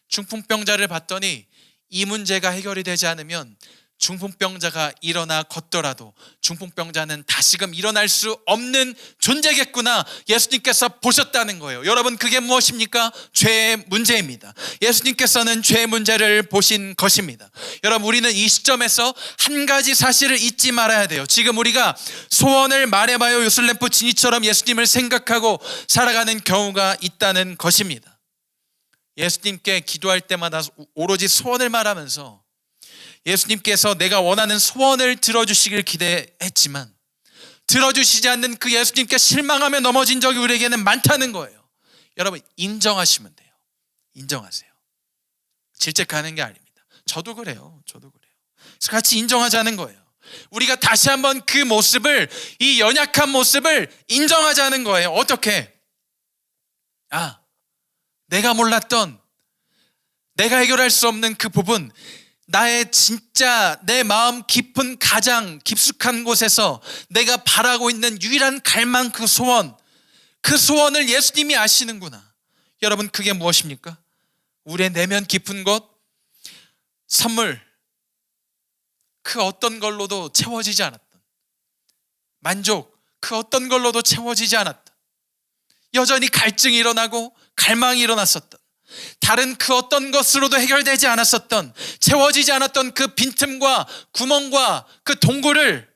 중풍병자를 봤더니 이 문제가 해결이 되지 않으면 중풍병자가 일어나 걷더라도 중풍병자는 다시금 일어날 수 없는 존재겠구나, 예수님께서 보셨다는 거예요. 여러분, 그게 무엇입니까? 죄의 문제입니다. 예수님께서는 죄의 문제를 보신 것입니다. 여러분, 우리는 이 시점에서 한 가지 사실을 잊지 말아야 돼요. 지금 우리가 소원을 말해봐요 요술램프 진이처럼 예수님을 생각하고 살아가는 경우가 있다는 것입니다. 예수님께 기도할 때마다 오로지 소원을 말하면서 예수님께서 내가 원하는 소원을 들어주시길 기대했지만 들어주시지 않는 그 예수님께 실망하며 넘어진 적이 우리에게는 많다는 거예요. 여러분, 인정하시면 돼요. 인정하세요. 질책하는 게 아닙니다. 저도 그래요. 그래서 같이 인정하자는 거예요. 우리가 다시 한번 그 모습을, 이 연약한 모습을 인정하자는 거예요. 어떻게? 내가 몰랐던, 내가 해결할 수 없는 그 부분, 나의 진짜 내 마음 깊은 가장 깊숙한 곳에서 내가 바라고 있는 유일한 갈망, 그 소원, 그 소원을 예수님이 아시는구나. 여러분, 그게 무엇입니까? 우리의 내면 깊은 곳, 선물, 그 어떤 걸로도 채워지지 않았던 만족, 그 어떤 걸로도 채워지지 않았던, 여전히 갈증이 일어나고 갈망이 일어났었던, 다른 그 어떤 것으로도 해결되지 않았었던, 채워지지 않았던 그 빈틈과 구멍과 그 동굴을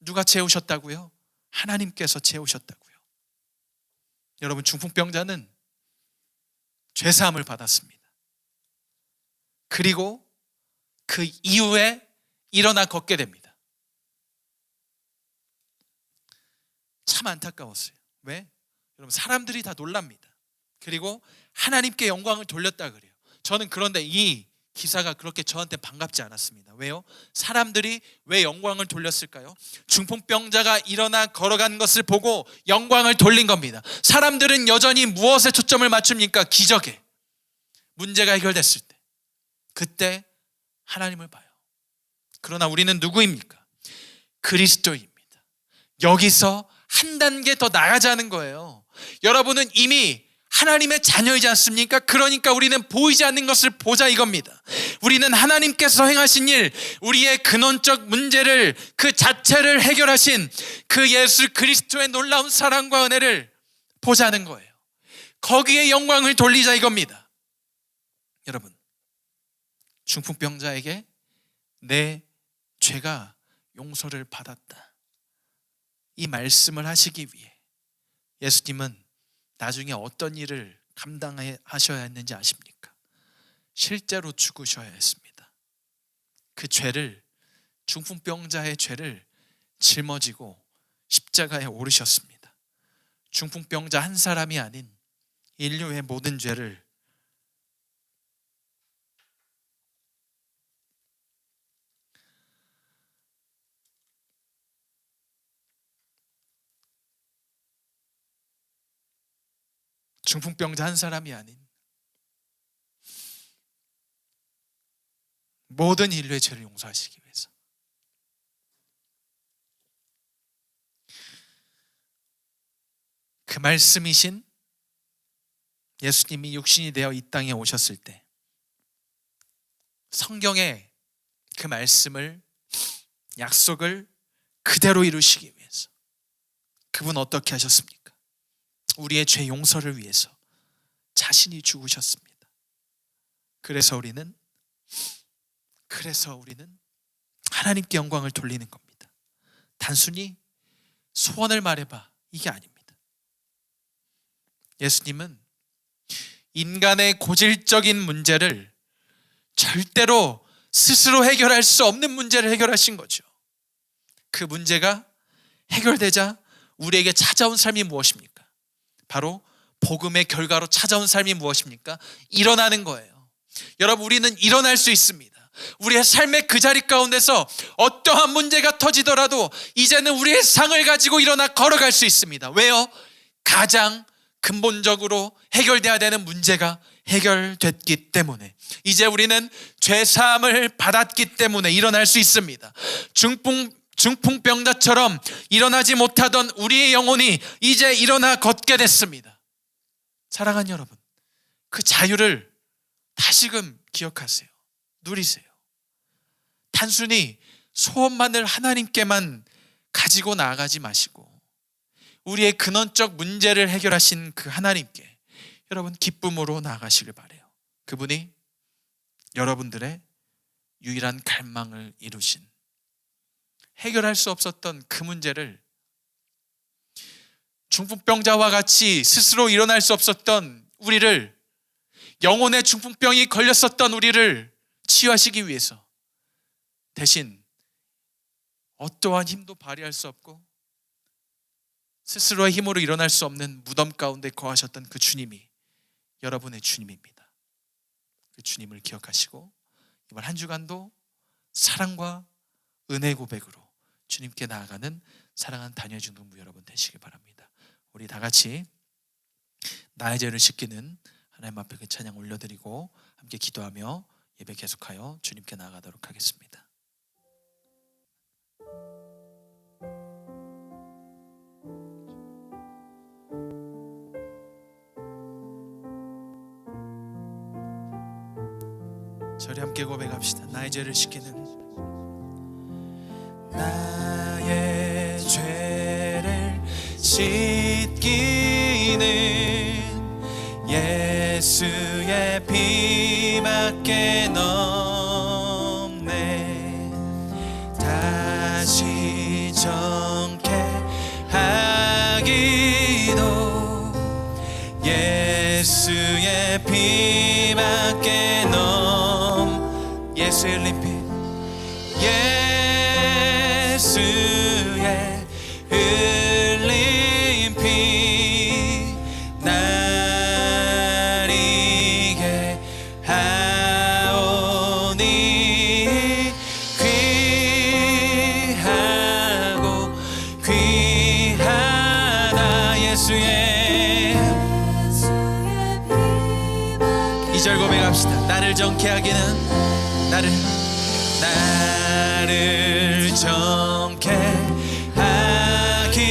누가 채우셨다고요? 하나님께서 채우셨다고요. 여러분, 중풍병자는 죄사함을 받았습니다. 그리고 그 이후에 일어나 걷게 됩니다. 참 안타까웠어요. 왜? 여러분, 사람들이 다 놀랍니다. 그리고 하나님께 영광을 돌렸다 그래요. 저는 그런데 이 기사가 그렇게 저한테 반갑지 않았습니다. 왜요? 사람들이 왜 영광을 돌렸을까요? 중풍병자가 일어나 걸어간 것을 보고 영광을 돌린 겁니다. 사람들은 여전히 무엇에 초점을 맞춥니까? 기적에. 문제가 해결됐을 때, 그때 하나님을 봐요. 그러나 우리는 누구입니까? 그리스도입니다. 여기서 한 단계 더 나아가자는 거예요. 여러분은 이미 하나님의 자녀이지 않습니까? 그러니까 우리는 보이지 않는 것을 보자 이겁니다. 우리는 하나님께서 행하신 일, 우리의 근원적 문제를, 그 자체를 해결하신 그 예수 그리스도의 놀라운 사랑과 은혜를 보자는 거예요. 거기에 영광을 돌리자 이겁니다. 여러분, 중풍병자에게 내 죄가 용서를 받았다, 이 말씀을 하시기 위해 예수님은 나중에 어떤 일을 감당하셔야 했는지 아십니까? 실제로 죽으셔야 했습니다. 그 죄를, 중풍병자의 죄를 짊어지고 십자가에 오르셨습니다. 중풍병자 한 사람이 아닌 인류의 모든 죄를 중풍병자 한 사람이 아닌 모든 인류의 죄를 용서하시기 위해서 그 말씀이신 예수님이 육신이 되어 이 땅에 오셨을 때 성경의 그 말씀을, 약속을 그대로 이루시기 위해서 그분 어떻게 하셨습니까? 우리의 죄 용서를 위해서 자신이 죽으셨습니다. 그래서 우리는 하나님께 영광을 돌리는 겁니다. 단순히 소원을 말해봐, 이게 아닙니다. 예수님은 인간의 고질적인 문제를, 절대로 스스로 해결할 수 없는 문제를 해결하신 거죠. 그 문제가 해결되자 우리에게 찾아온 삶이 무엇입니까? 바로 복음의 결과로 찾아온 삶이 무엇입니까? 일어나는 거예요. 여러분, 우리는 일어날 수 있습니다. 우리의 삶의 그 자리 가운데서 어떠한 문제가 터지더라도 이제는 우리의 상을 가지고 일어나 걸어갈 수 있습니다. 왜요? 가장 근본적으로 해결돼야 되는 문제가 해결됐기 때문에, 이제 우리는 죄사함을 받았기 때문에 일어날 수 있습니다. 중풍병자처럼 일어나지 못하던 우리의 영혼이 이제 일어나 걷게 됐습니다. 사랑하는 여러분, 그 자유를 다시금 기억하세요. 누리세요. 단순히 소원만을 하나님께만 가지고 나아가지 마시고 우리의 근원적 문제를 해결하신 그 하나님께 여러분 기쁨으로 나아가시길 바라요. 그분이 여러분들의 유일한 갈망을 이루신, 해결할 수 없었던 그 문제를, 중풍병자와 같이 스스로 일어날 수 없었던 우리를, 영혼의 중풍병이 걸렸었던 우리를 치유하시기 위해서 대신 어떠한 힘도 발휘할 수 없고 스스로의 힘으로 일어날 수 없는 무덤 가운데 거하셨던 그 주님이 여러분의 주님입니다. 그 주님을 기억하시고 이번 한 주간도 사랑과 은혜 고백으로 주님께 나아가는 사랑하는 다니엘 중등부 여러분 되시길 바랍니다. 우리 다 같이 나의 죄를 씻기는 하나님 앞에 그 찬양 올려드리고 함께 기도하며 예배 계속하여 주님께 나아가도록 하겠습니다. 저리 함께 고백합시다. 나의 죄를 씻기는, 나의 죄를 씻기는 예수의 피밖에 없네. 다시 정케 하기도 예수의 피밖에 예수의 흘린 피, 예수의 흘린 피 날 이게 하오니 귀하고 귀하다. 예수의 2절 고백합시다. 나를 정케 하기는, 나를 정케 하기는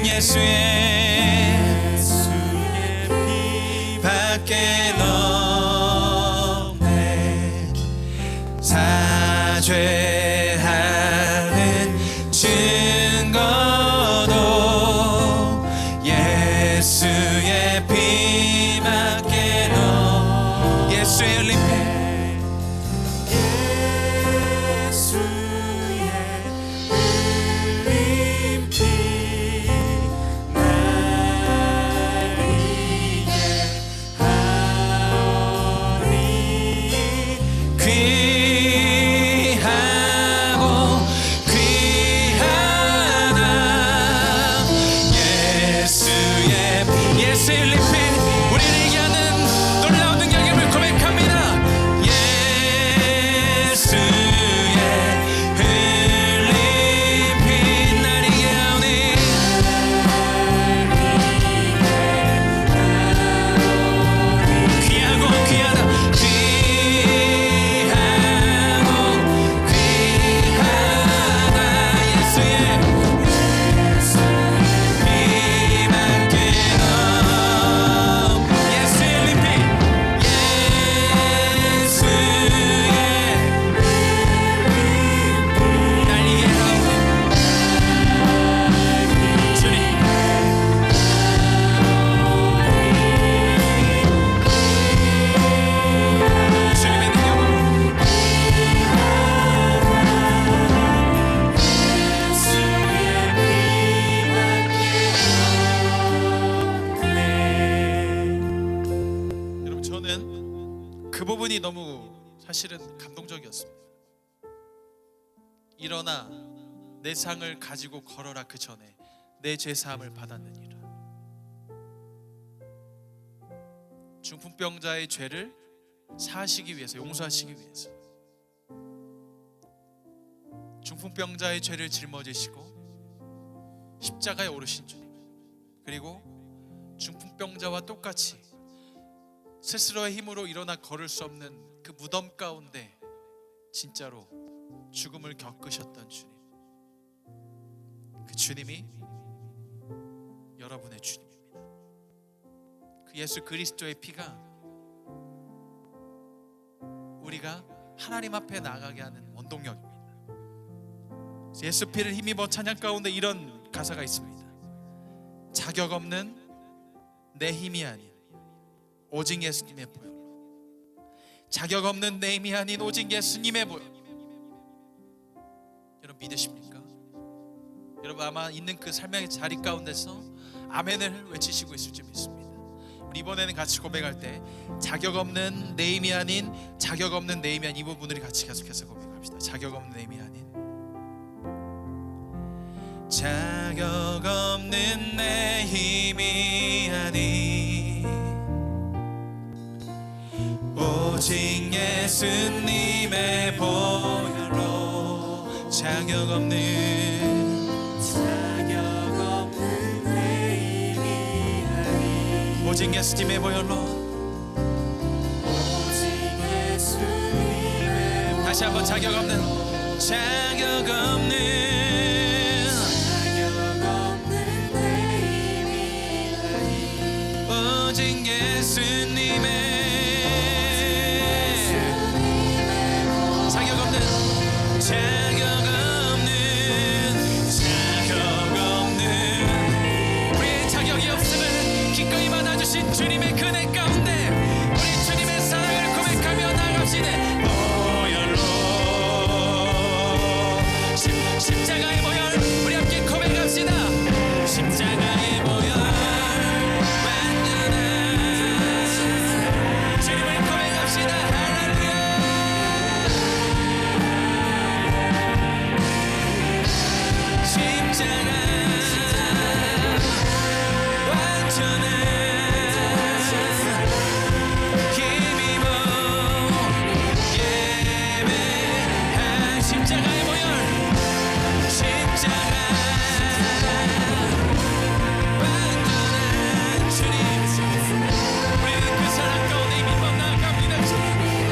예수의 피밖에 없네. 사죄하는 증거도 예수의 피밖에 없네. 예수의 흘린 피, 그 부분이 너무 사실은 감동적이었습니다. 일어나 내 상을 가지고 걸어라. 그 전에 내 죄사함을 받았느니라. 중풍병자의 죄를 사하시기 위해서, 용서하시기 위해서 중풍병자의 죄를 짊어지시고 십자가에 오르신 주님, 그리고 중풍병자와 똑같이 스스로의 힘으로 일어나 걸을 수 없는 그 무덤 가운데 진짜로 죽음을 겪으셨던 주님, 그 주님이 여러분의 주님입니다. 그 예수 그리스도의 피가 우리가 하나님 앞에 나가게 하는 원동력입니다. 예수 피를 힘입어 찬양 가운데 이런 가사가 있습니다. 자격 없는 내 힘이 아닌 오직 예수님의 보혈로, 자격 없는 내 힘이 아닌 오직 예수님의 보혈. 여러분 믿으십니까? 여러분 아마 있는 그 삶의 자리 가운데서 아멘을 외치시고 있을 줄 믿습니다. 우리 이번에는 같이 고백할 때 자격 없는 내 힘이 아닌, 자격 없는 내 힘이 아닌, 이 부분들이 같이 계속해서 고백합시다. 자격 없는 내 힘이 아닌, 자격 없는 내 힘이 아닌 오직 예수님의 보혈로, 자격 없는 내 힘이 아닌 오직 예수님의 보혈로, 다시 한번 자격 없는, 자격 없는 오직 예수님의 우리의 자격이 없음을 기꺼이 받아주신 주님의 그네 가운데 우리 주님의 사랑을 고백하며 나갑시다. 십자가의 보혈 우리 함께 고백합시다. 십자가의 보혈 완전한 주님을 고백합시다. 할렐루야. 십자가 완전한 힘입어 예배한 십자가의 보혈 십자가 완전한 주님 우리 그 사랑 가운데 힘입어 나아갑니다. 십자가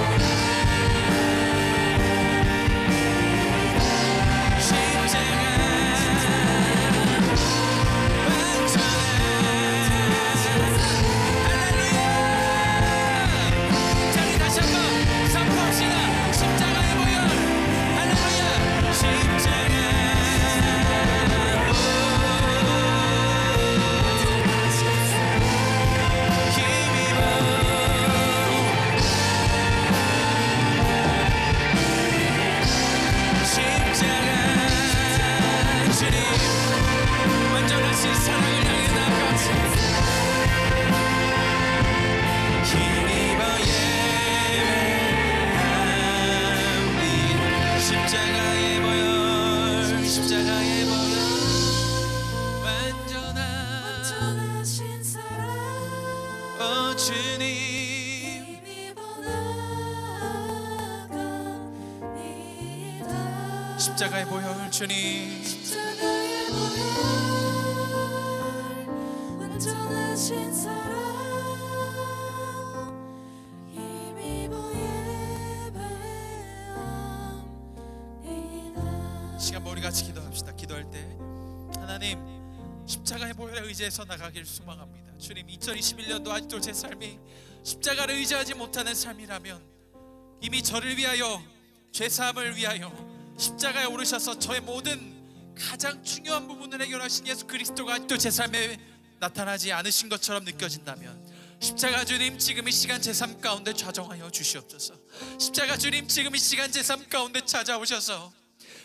완전하신 사랑을 향해 나아갑시다. 힘입어 예배합니다. 십자가의 보혈 십자가의 보혈 완전하신 사랑 오 주님 십자가의 보혈 주님 완전하신 사랑 힘입어 예배합니다. 시간 우리 같이 기도합시다. 기도할 때 하나님 십자가의 보혈에 의지해서 나가길 소망합니다. 주님 2021년도 아직도 제 삶이 십자가를 의지하지 못하는 삶이라면 이미 저를 위하여 죄사함을 위하여 십자가에 오르셔서 저의 모든 가장 중요한 부분을 해결하신 예수 그리스도가 아직도 제 삶에 나타나지 않으신 것처럼 느껴진다면 십자가 주님 지금 이 시간 제 삶 가운데 좌정하여 주시옵소서. 십자가 주님 지금 이 시간 제 삶 가운데 찾아오셔서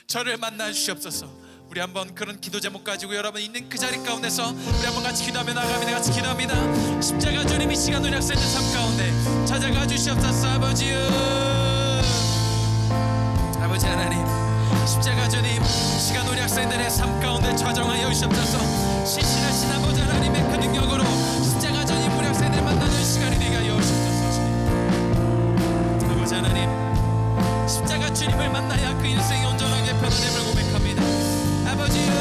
저를 만나 주시옵소서. 우리 한번 그런 기도 제목 가지고 여러분 있는 그 자리 가운데서 우리 한번 같이 기도하며 나가면 같이 기도합니다. 십자가 주님 이 시간 우리 학생들 삶 가운데 찾아가 주시옵소서. 아버지요 아버지 하나님 십자가 주님 시간 우리 학생들의 삶 가운데 좌정하여 주시옵소서. 신실하신 아버지 하나님의 그 능력으로 십자가 주님 우리 학생들 만나는 시간이 되게 하여 주시옵소서. 아버지 하나님 십자가 주님을 만나야 그 인생이 온전하게 변화됨을 고백합니다. 아버지요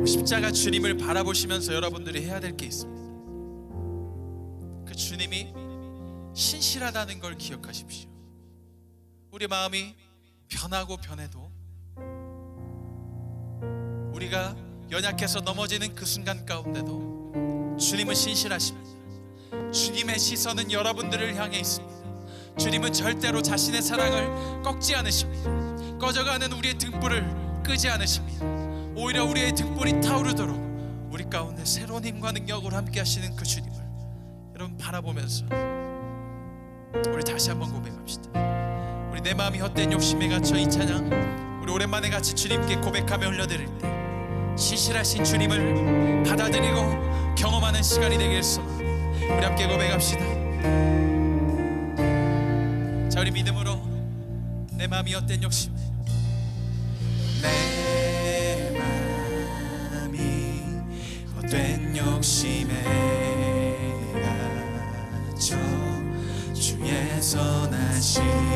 십자가 주님을 바라보시면서 여러분들이 해야 될 게 있습니다. 그 주님이 신실하다는 걸 기억하십시오. 우리 마음이 변하고 변해도 우리가 연약해서 넘어지는 그 순간 가운데도 주님은 신실하십니다. 주님의 시선은 여러분들을 향해 있습니다. 주님은 절대로 자신의 사랑을 꺾지 않으십니다. 꺼져가는 우리의 등불을 끄지 않으십니다. 오히려 우리의 등불이 타오르도록 우리 가운데 새로운 힘과 능력으로 함께 하시는 그 주님을 여러분 바라보면서 우리 다시 한번 고백합시다. 우리 내 마음이 헛된 욕심에 갇혀 이 찬양 우리 오랜만에 같이 주님께 고백하며 흘려드릴 때 신실하신 주님을 받아들이고 경험하는 시간이 되겠소. 우리 함께 고백합시다. 자, 우리 믿음으로 내 마음이 헛된 욕심, 내 마음이 헛된 욕심에 갇혀 주의 선하신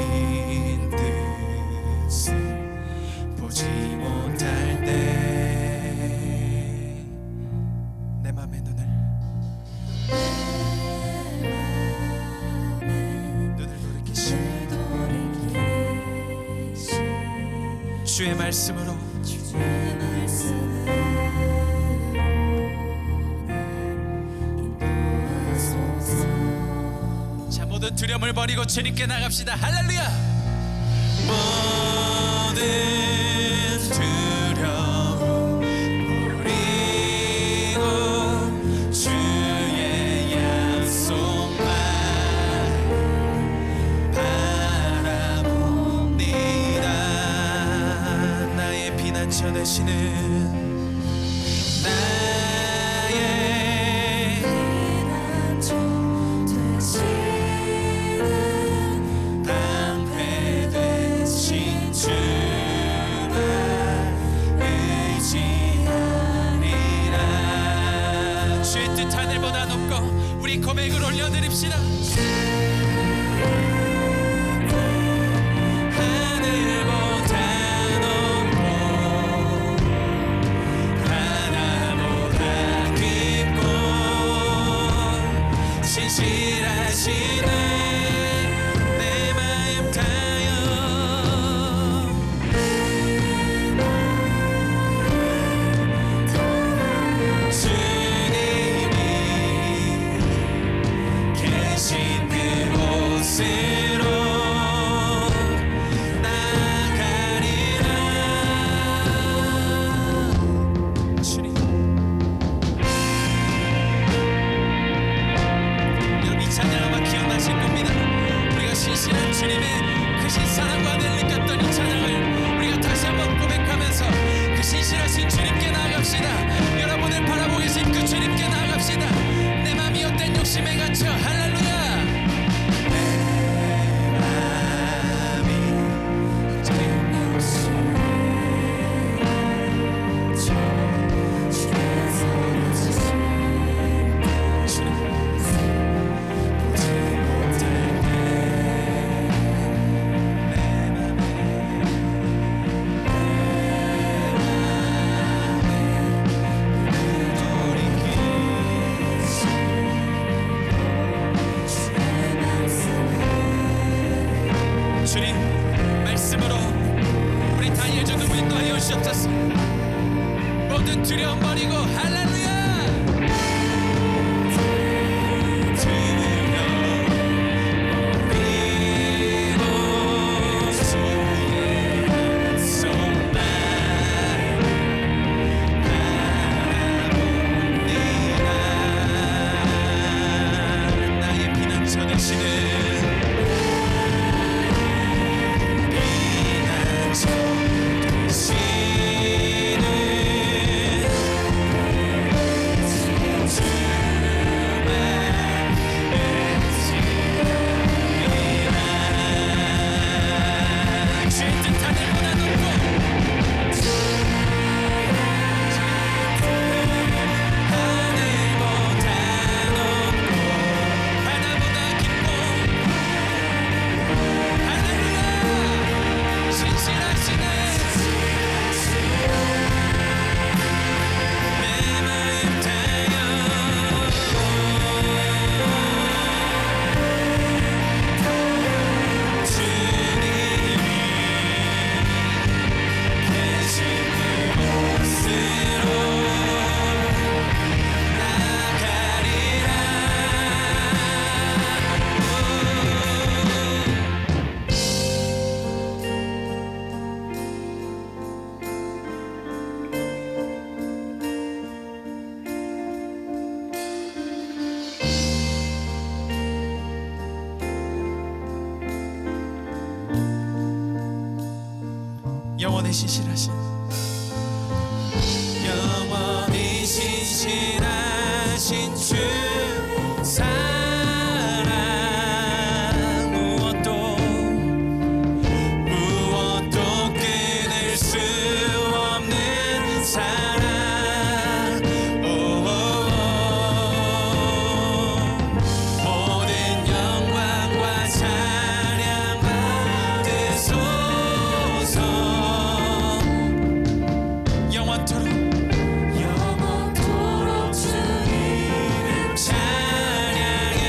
뜻을 보지 못할 때 내 맘의 눈을 돌이키시 주의 말씀으로 자, 모든 두려움을 버리고 주님께 나갑시다. 할렐루야. 모든 두려움 버리고 주의 약속만 바라봅니다. 나의 피난처 되시는 하늘보다 높고 우리 고백을 올려드립시다. 하늘보다 높고 바다보다 깊고 신실하시네 내 마음 다여 그곳으로 나가리라. 주님, 여러분 이 찬양 아마 기억나실 겁니다. 우리가 신실한 주님의 크신 사랑과 은혜를 느꼈던 이 찬양을 우리가 다시 한번 고백하면서 그 신실하신 주님께 나아갑시다. 여러분을 바라보고 계신 그 주님께 나아갑시다. 내 맘이 헛된 욕심에 갇혀 할렐루야. 주님 말씀으로 우리 다니엘 전도 인도하여 주옵소서. 모든 두려움 버리고 할렐루야. 나의 피난처 되시는 피난처 되시는 영원히 신실하신 영원히 신실하신 주 사랑 무엇도 끊을 수 없는 사랑 모든 영광과 찬양 받으소서 영원토록 주 이름 찬양해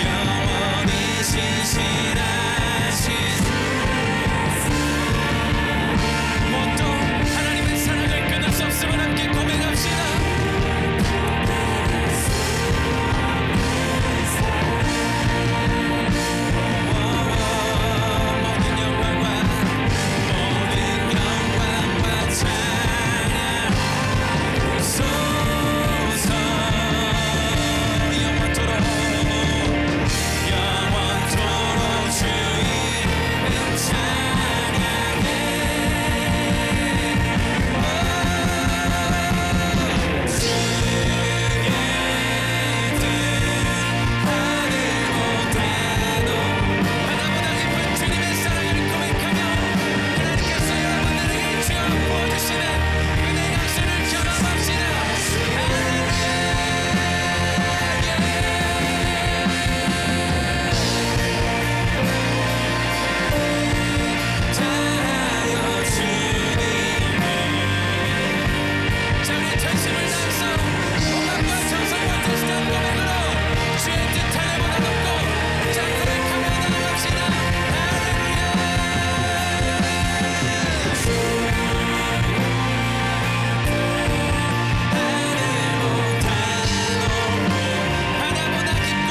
영원히 신실하신 모두 하나님의 사랑을 끊을 수 없음을 함께 고백합시다. 모든 영광과 찬양 소서 영원토록 주 이름 찬양해 주의 뜻 하늘보다도 하나보다 깊은 주님의 사랑을 고백하며 하나님께서 여러분들에게 주어 부어주시는 은혜 강수를 경험합시다. 자여 주님을 자 우리 전심을 다해서 마음과 정성과 뜻한 고백으로 주의 뜻 하늘보다 높고 자 고백하며 나아갑시다. 하나보다 깊고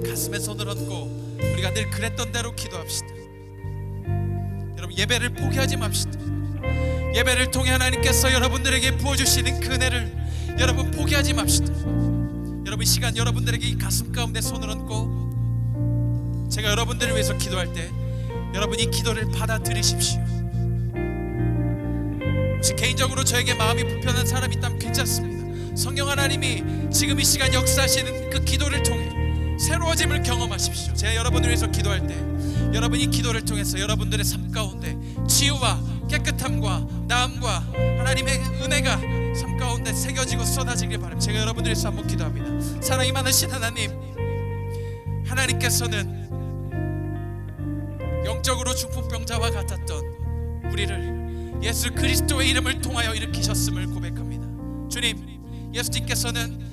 가슴에 손을 얹고 우리가 늘 그랬던 대로 기도합시다. 여러분 예배를 포기하지 맙시다. 예배를 통해 하나님께서 여러분들에게 부어주시는 그 은혜를 여러분 포기하지 맙시다. 여러분 이 시간 여러분들에게 이 가슴 가운데 손을 얹고 제가 여러분들을 위해서 기도할 때 여러분 이 기도를 받아들이십시오. 혹시 개인적으로 저에게 마음이 불편한 사람이 있다면 괜찮습니다. 성령 하나님이 지금 이 시간 역사하시는 그 기도를 통해 새로워짐을 경험하십시오. 제가 여러분을 위해서 기도할 때 여러분 이 기도를 통해서 여러분들의 삶 가운데 치유와 깨끗함과 나음과 하나님의 은혜가 삶 가운데 새겨지고 쏟아지길 바랍니다. 제가 여러분들 위해서 한번 기도합니다. 사랑이 많으신 하나님, 하나님께서는 영적으로 중풍병자와 같았던 우리를 예수 그리스도의 이름을 통하여 일으키셨음을 고백합니다. 주님, 예수님께서는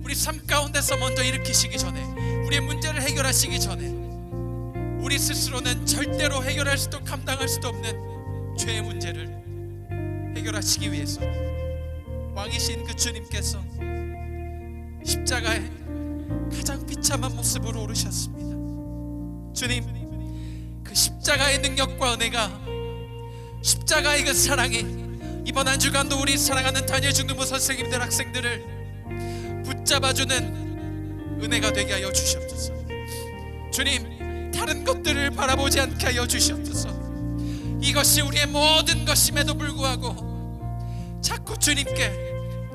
우리 삶 가운데서 먼저 일으키시기 전에, 우리의 문제를 해결하시기 전에 우리 스스로는 절대로 해결할 수도 감당할 수도 없는 죄의 문제를 해결하시기 위해서 왕이신 그 주님께서 십자가에 가장 비참한 모습으로 오르셨습니다. 주님, 그 십자가의 능력과 은혜가, 십자가의 그 사랑이 이번 한 주간도 우리 사랑하는 다니엘 중등부 선생님들, 학생들을 붙잡아주는 은혜가 되게 하여 주시옵소서. 주님, 다른 것들을 바라보지 않게 하여 주시옵소서. 이것이 우리의 모든 것임에도 불구하고 자꾸 주님께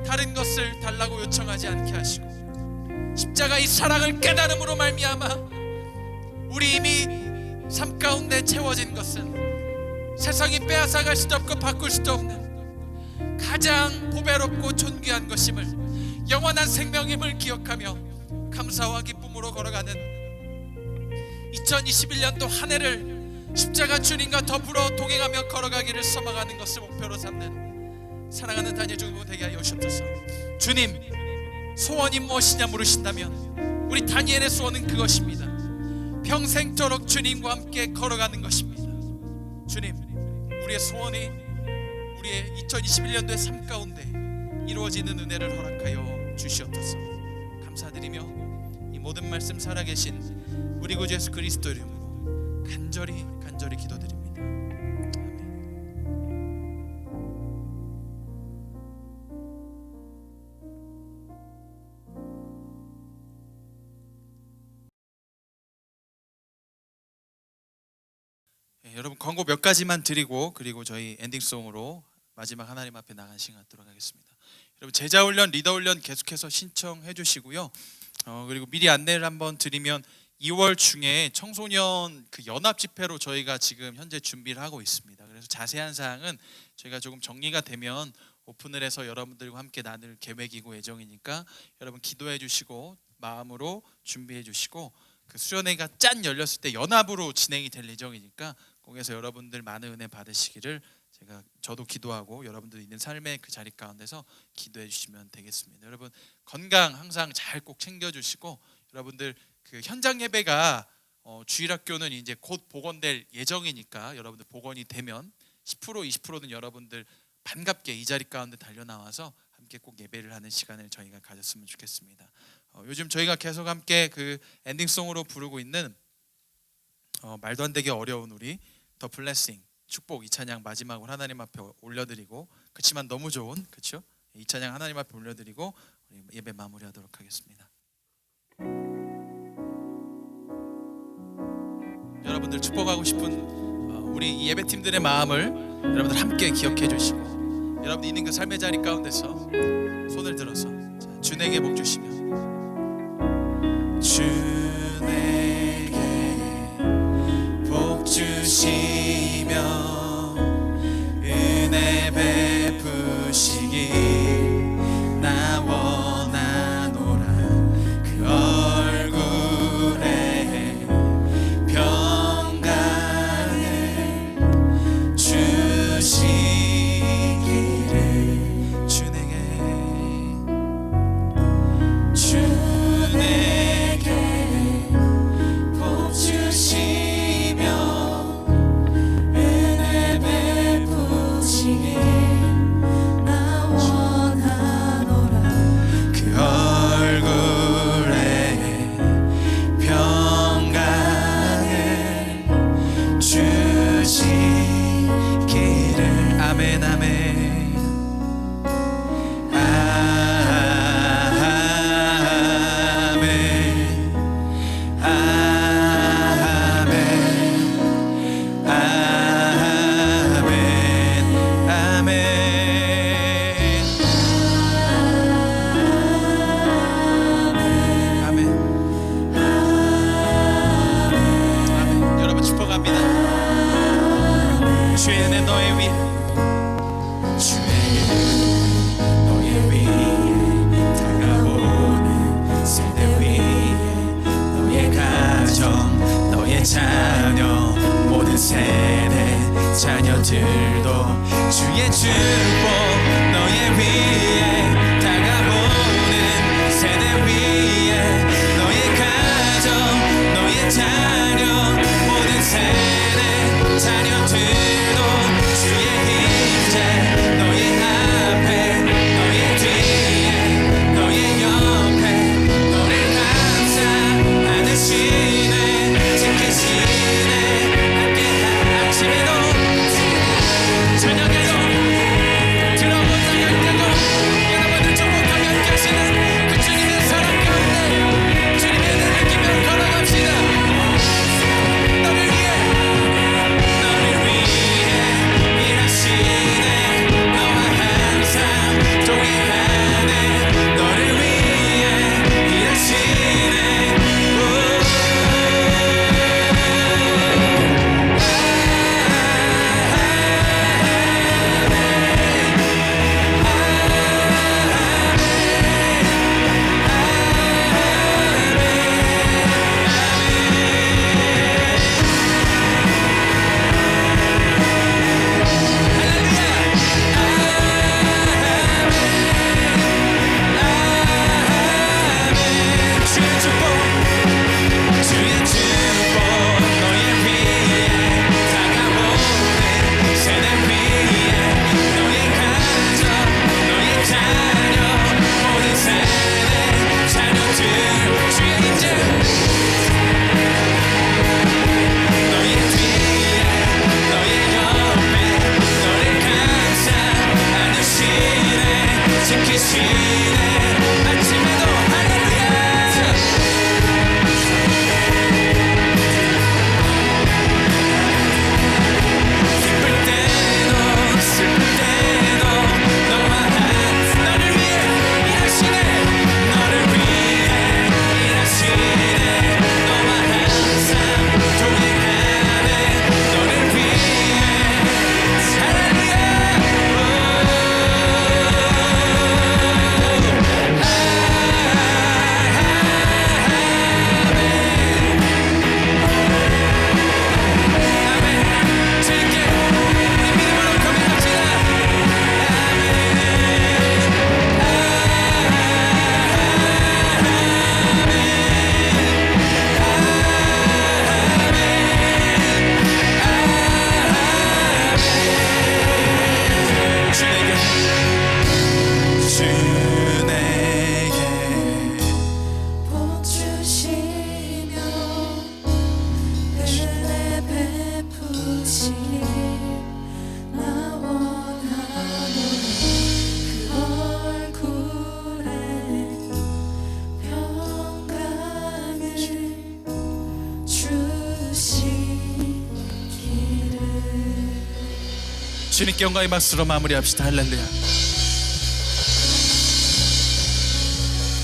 다른 것을 달라고 요청하지 않게 하시고, 십자가의 사랑을 깨달음으로 말미암아 우리 이미 삶 가운데 채워진 것은 세상이 빼앗아갈 수도 없고 바꿀 수도 없는 가장 보배롭고 존귀한 것임을, 영원한 생명임을 기억하며 감사와 기쁨으로 걸어가는 2021년도 한 해를 십자가 주님과 더불어 동행하며 걸어가기를 소망하는 것을 목표로 삼는 사랑하는 다니엘 중보 되게 하여 주옵소서. 주님, 소원이 무엇이냐 물으신다면 우리 다니엘의 소원은 그것입니다. 평생토록 주님과 함께 걸어가는 것입니다. 주님, 우리의 소원이 우리의 2021년도의 삶 가운데 이루어지는 은혜를 허락하여 주시옵소서. 감사드리며 이 모든 말씀 살아계신 우리 구주 예수 그리스도 이름으로 간절히 기도드립니다. 여러분 광고 몇 가지만 드리고 그리고 저희 엔딩송으로 마지막 하나님 앞에 나간 시간 갖도록 하겠습니다. 여러분 제자훈련, 리더훈련 계속해서 신청해 주시고요. 그리고 미리 안내를 한번 드리면 2월 중에 청소년 그 연합 집회로 저희가 지금 현재 준비를 하고 있습니다. 그래서 자세한 사항은 저희가 조금 정리가 되면 오픈을 해서 여러분들과 함께 나눌 계획이고 예정이니까 여러분 기도해 주시고 마음으로 준비해 주시고 그 수련회가 짠 열렸을 때 연합으로 진행이 될 예정이니까 거기서 여러분들 많은 은혜 받으시기를 저도 기도하고 여러분들 있는 삶의 그 자리 가운데서 기도해 주시면 되겠습니다. 여러분 건강 항상 잘 꼭 챙겨 주시고 여러분들 그 현장 예배가 주일학교는 이제 곧 복원될 예정이니까 여러분들 복원이 되면 10% 20%는 여러분들 반갑게 이 자리 가운데 달려 나와서 함께 꼭 예배를 하는 시간을 저희가 가졌으면 좋겠습니다. 요즘 저희가 계속 함께 그 엔딩송으로 부르고 있는 말도 안 되게 어려운 우리 더 블레싱 축복 이 찬양 마지막으로 하나님 앞에 올려드리고 그렇지만 너무 좋은 그렇죠? 이 찬양 하나님 앞에 올려드리고 우리 예배 마무리하도록 하겠습니다. 여러분들 축복하고 싶은 우리 이 예배팀들의 마음을 여러분들 함께 기억해 주시고 여러분들 있는 그 삶의 자리 가운데서 손을 들어서 주 내게 복 주시며 주 내게 복 주시며 은혜 베푸시기 나 원하노라. 그 얼굴에 평강을 주시기를 주 내게 복 주시며 은혜 베푸시기 나 원하노라. 그 얼굴에 평강을 주시기를 아멘 아멘 자녀들도 주의 축복 너의 위에 다가오는 세대 위에 너의 가정 너의 자녀 모든 세대 자녀들도 주의 임재 너의 앞에 너의 뒤에 너의 옆에 너를 항상 안으시네 지키시네 함께 아침에도 저녁에도 주님께 영광의 박수로 마무리합시다. 할렐루야.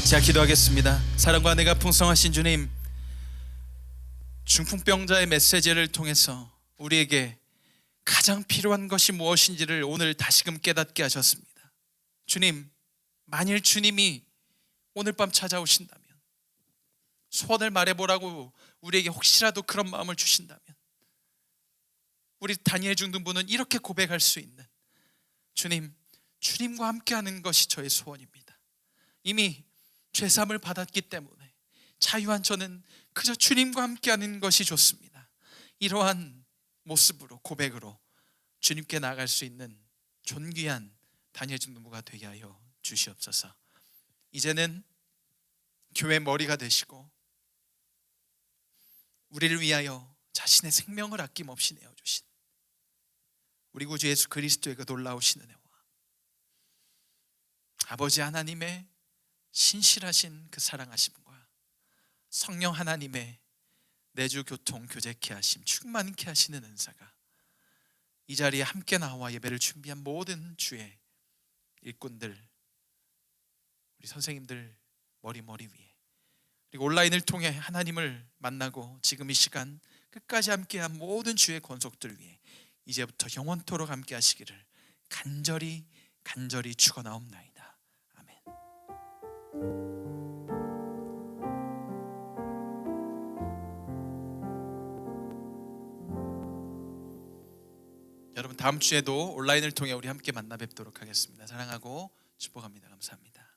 자, 기도하겠습니다. 사랑과 은혜가 풍성하신 주님, 중풍병자의 메시지를 통해서 우리에게 가장 필요한 것이 무엇인지를 오늘 다시금 깨닫게 하셨습니다. 주님, 만일 주님이 오늘 밤 찾아오신다면, 소원을 말해보라고 우리에게 혹시라도 그런 마음을 주신다면, 우리 다니엘 중등부는 이렇게 고백할 수 있는, 주님, 주님과 함께하는 것이 저의 소원입니다. 이미 죄사함을 받았기 때문에 자유한 저는 그저 주님과 함께하는 것이 좋습니다. 이러한 모습으로, 고백으로 주님께 나아갈 수 있는 존귀한 다니엘 중등부가 되게 하여 주시옵소서. 이제는 교회 머리가 되시고 우리를 위하여 자신의 생명을 아낌없이 내어주신 우리 구주 예수 그리스도의 그 놀라우신 은혜와 아버지 하나님의 신실하신 그 사랑하심과 성령 하나님의 내주 교통 교제케 하심, 충만케 하시는 은사가 이 자리에 함께 나와 예배를 준비한 모든 주의 일꾼들, 우리 선생님들 머리 위에, 그리고 온라인을 통해 하나님을 만나고 지금 이 시간 끝까지 함께한 모든 주의 권속들 위해 이제부터 영원토록 함께 하시기를 간절히 축원하옵나이다. 아멘. 여러분, 다음 주에도 온라인을 통해 우리 함께 만나 뵙도록 하겠습니다. 사랑하고 축복합니다. 감사합니다.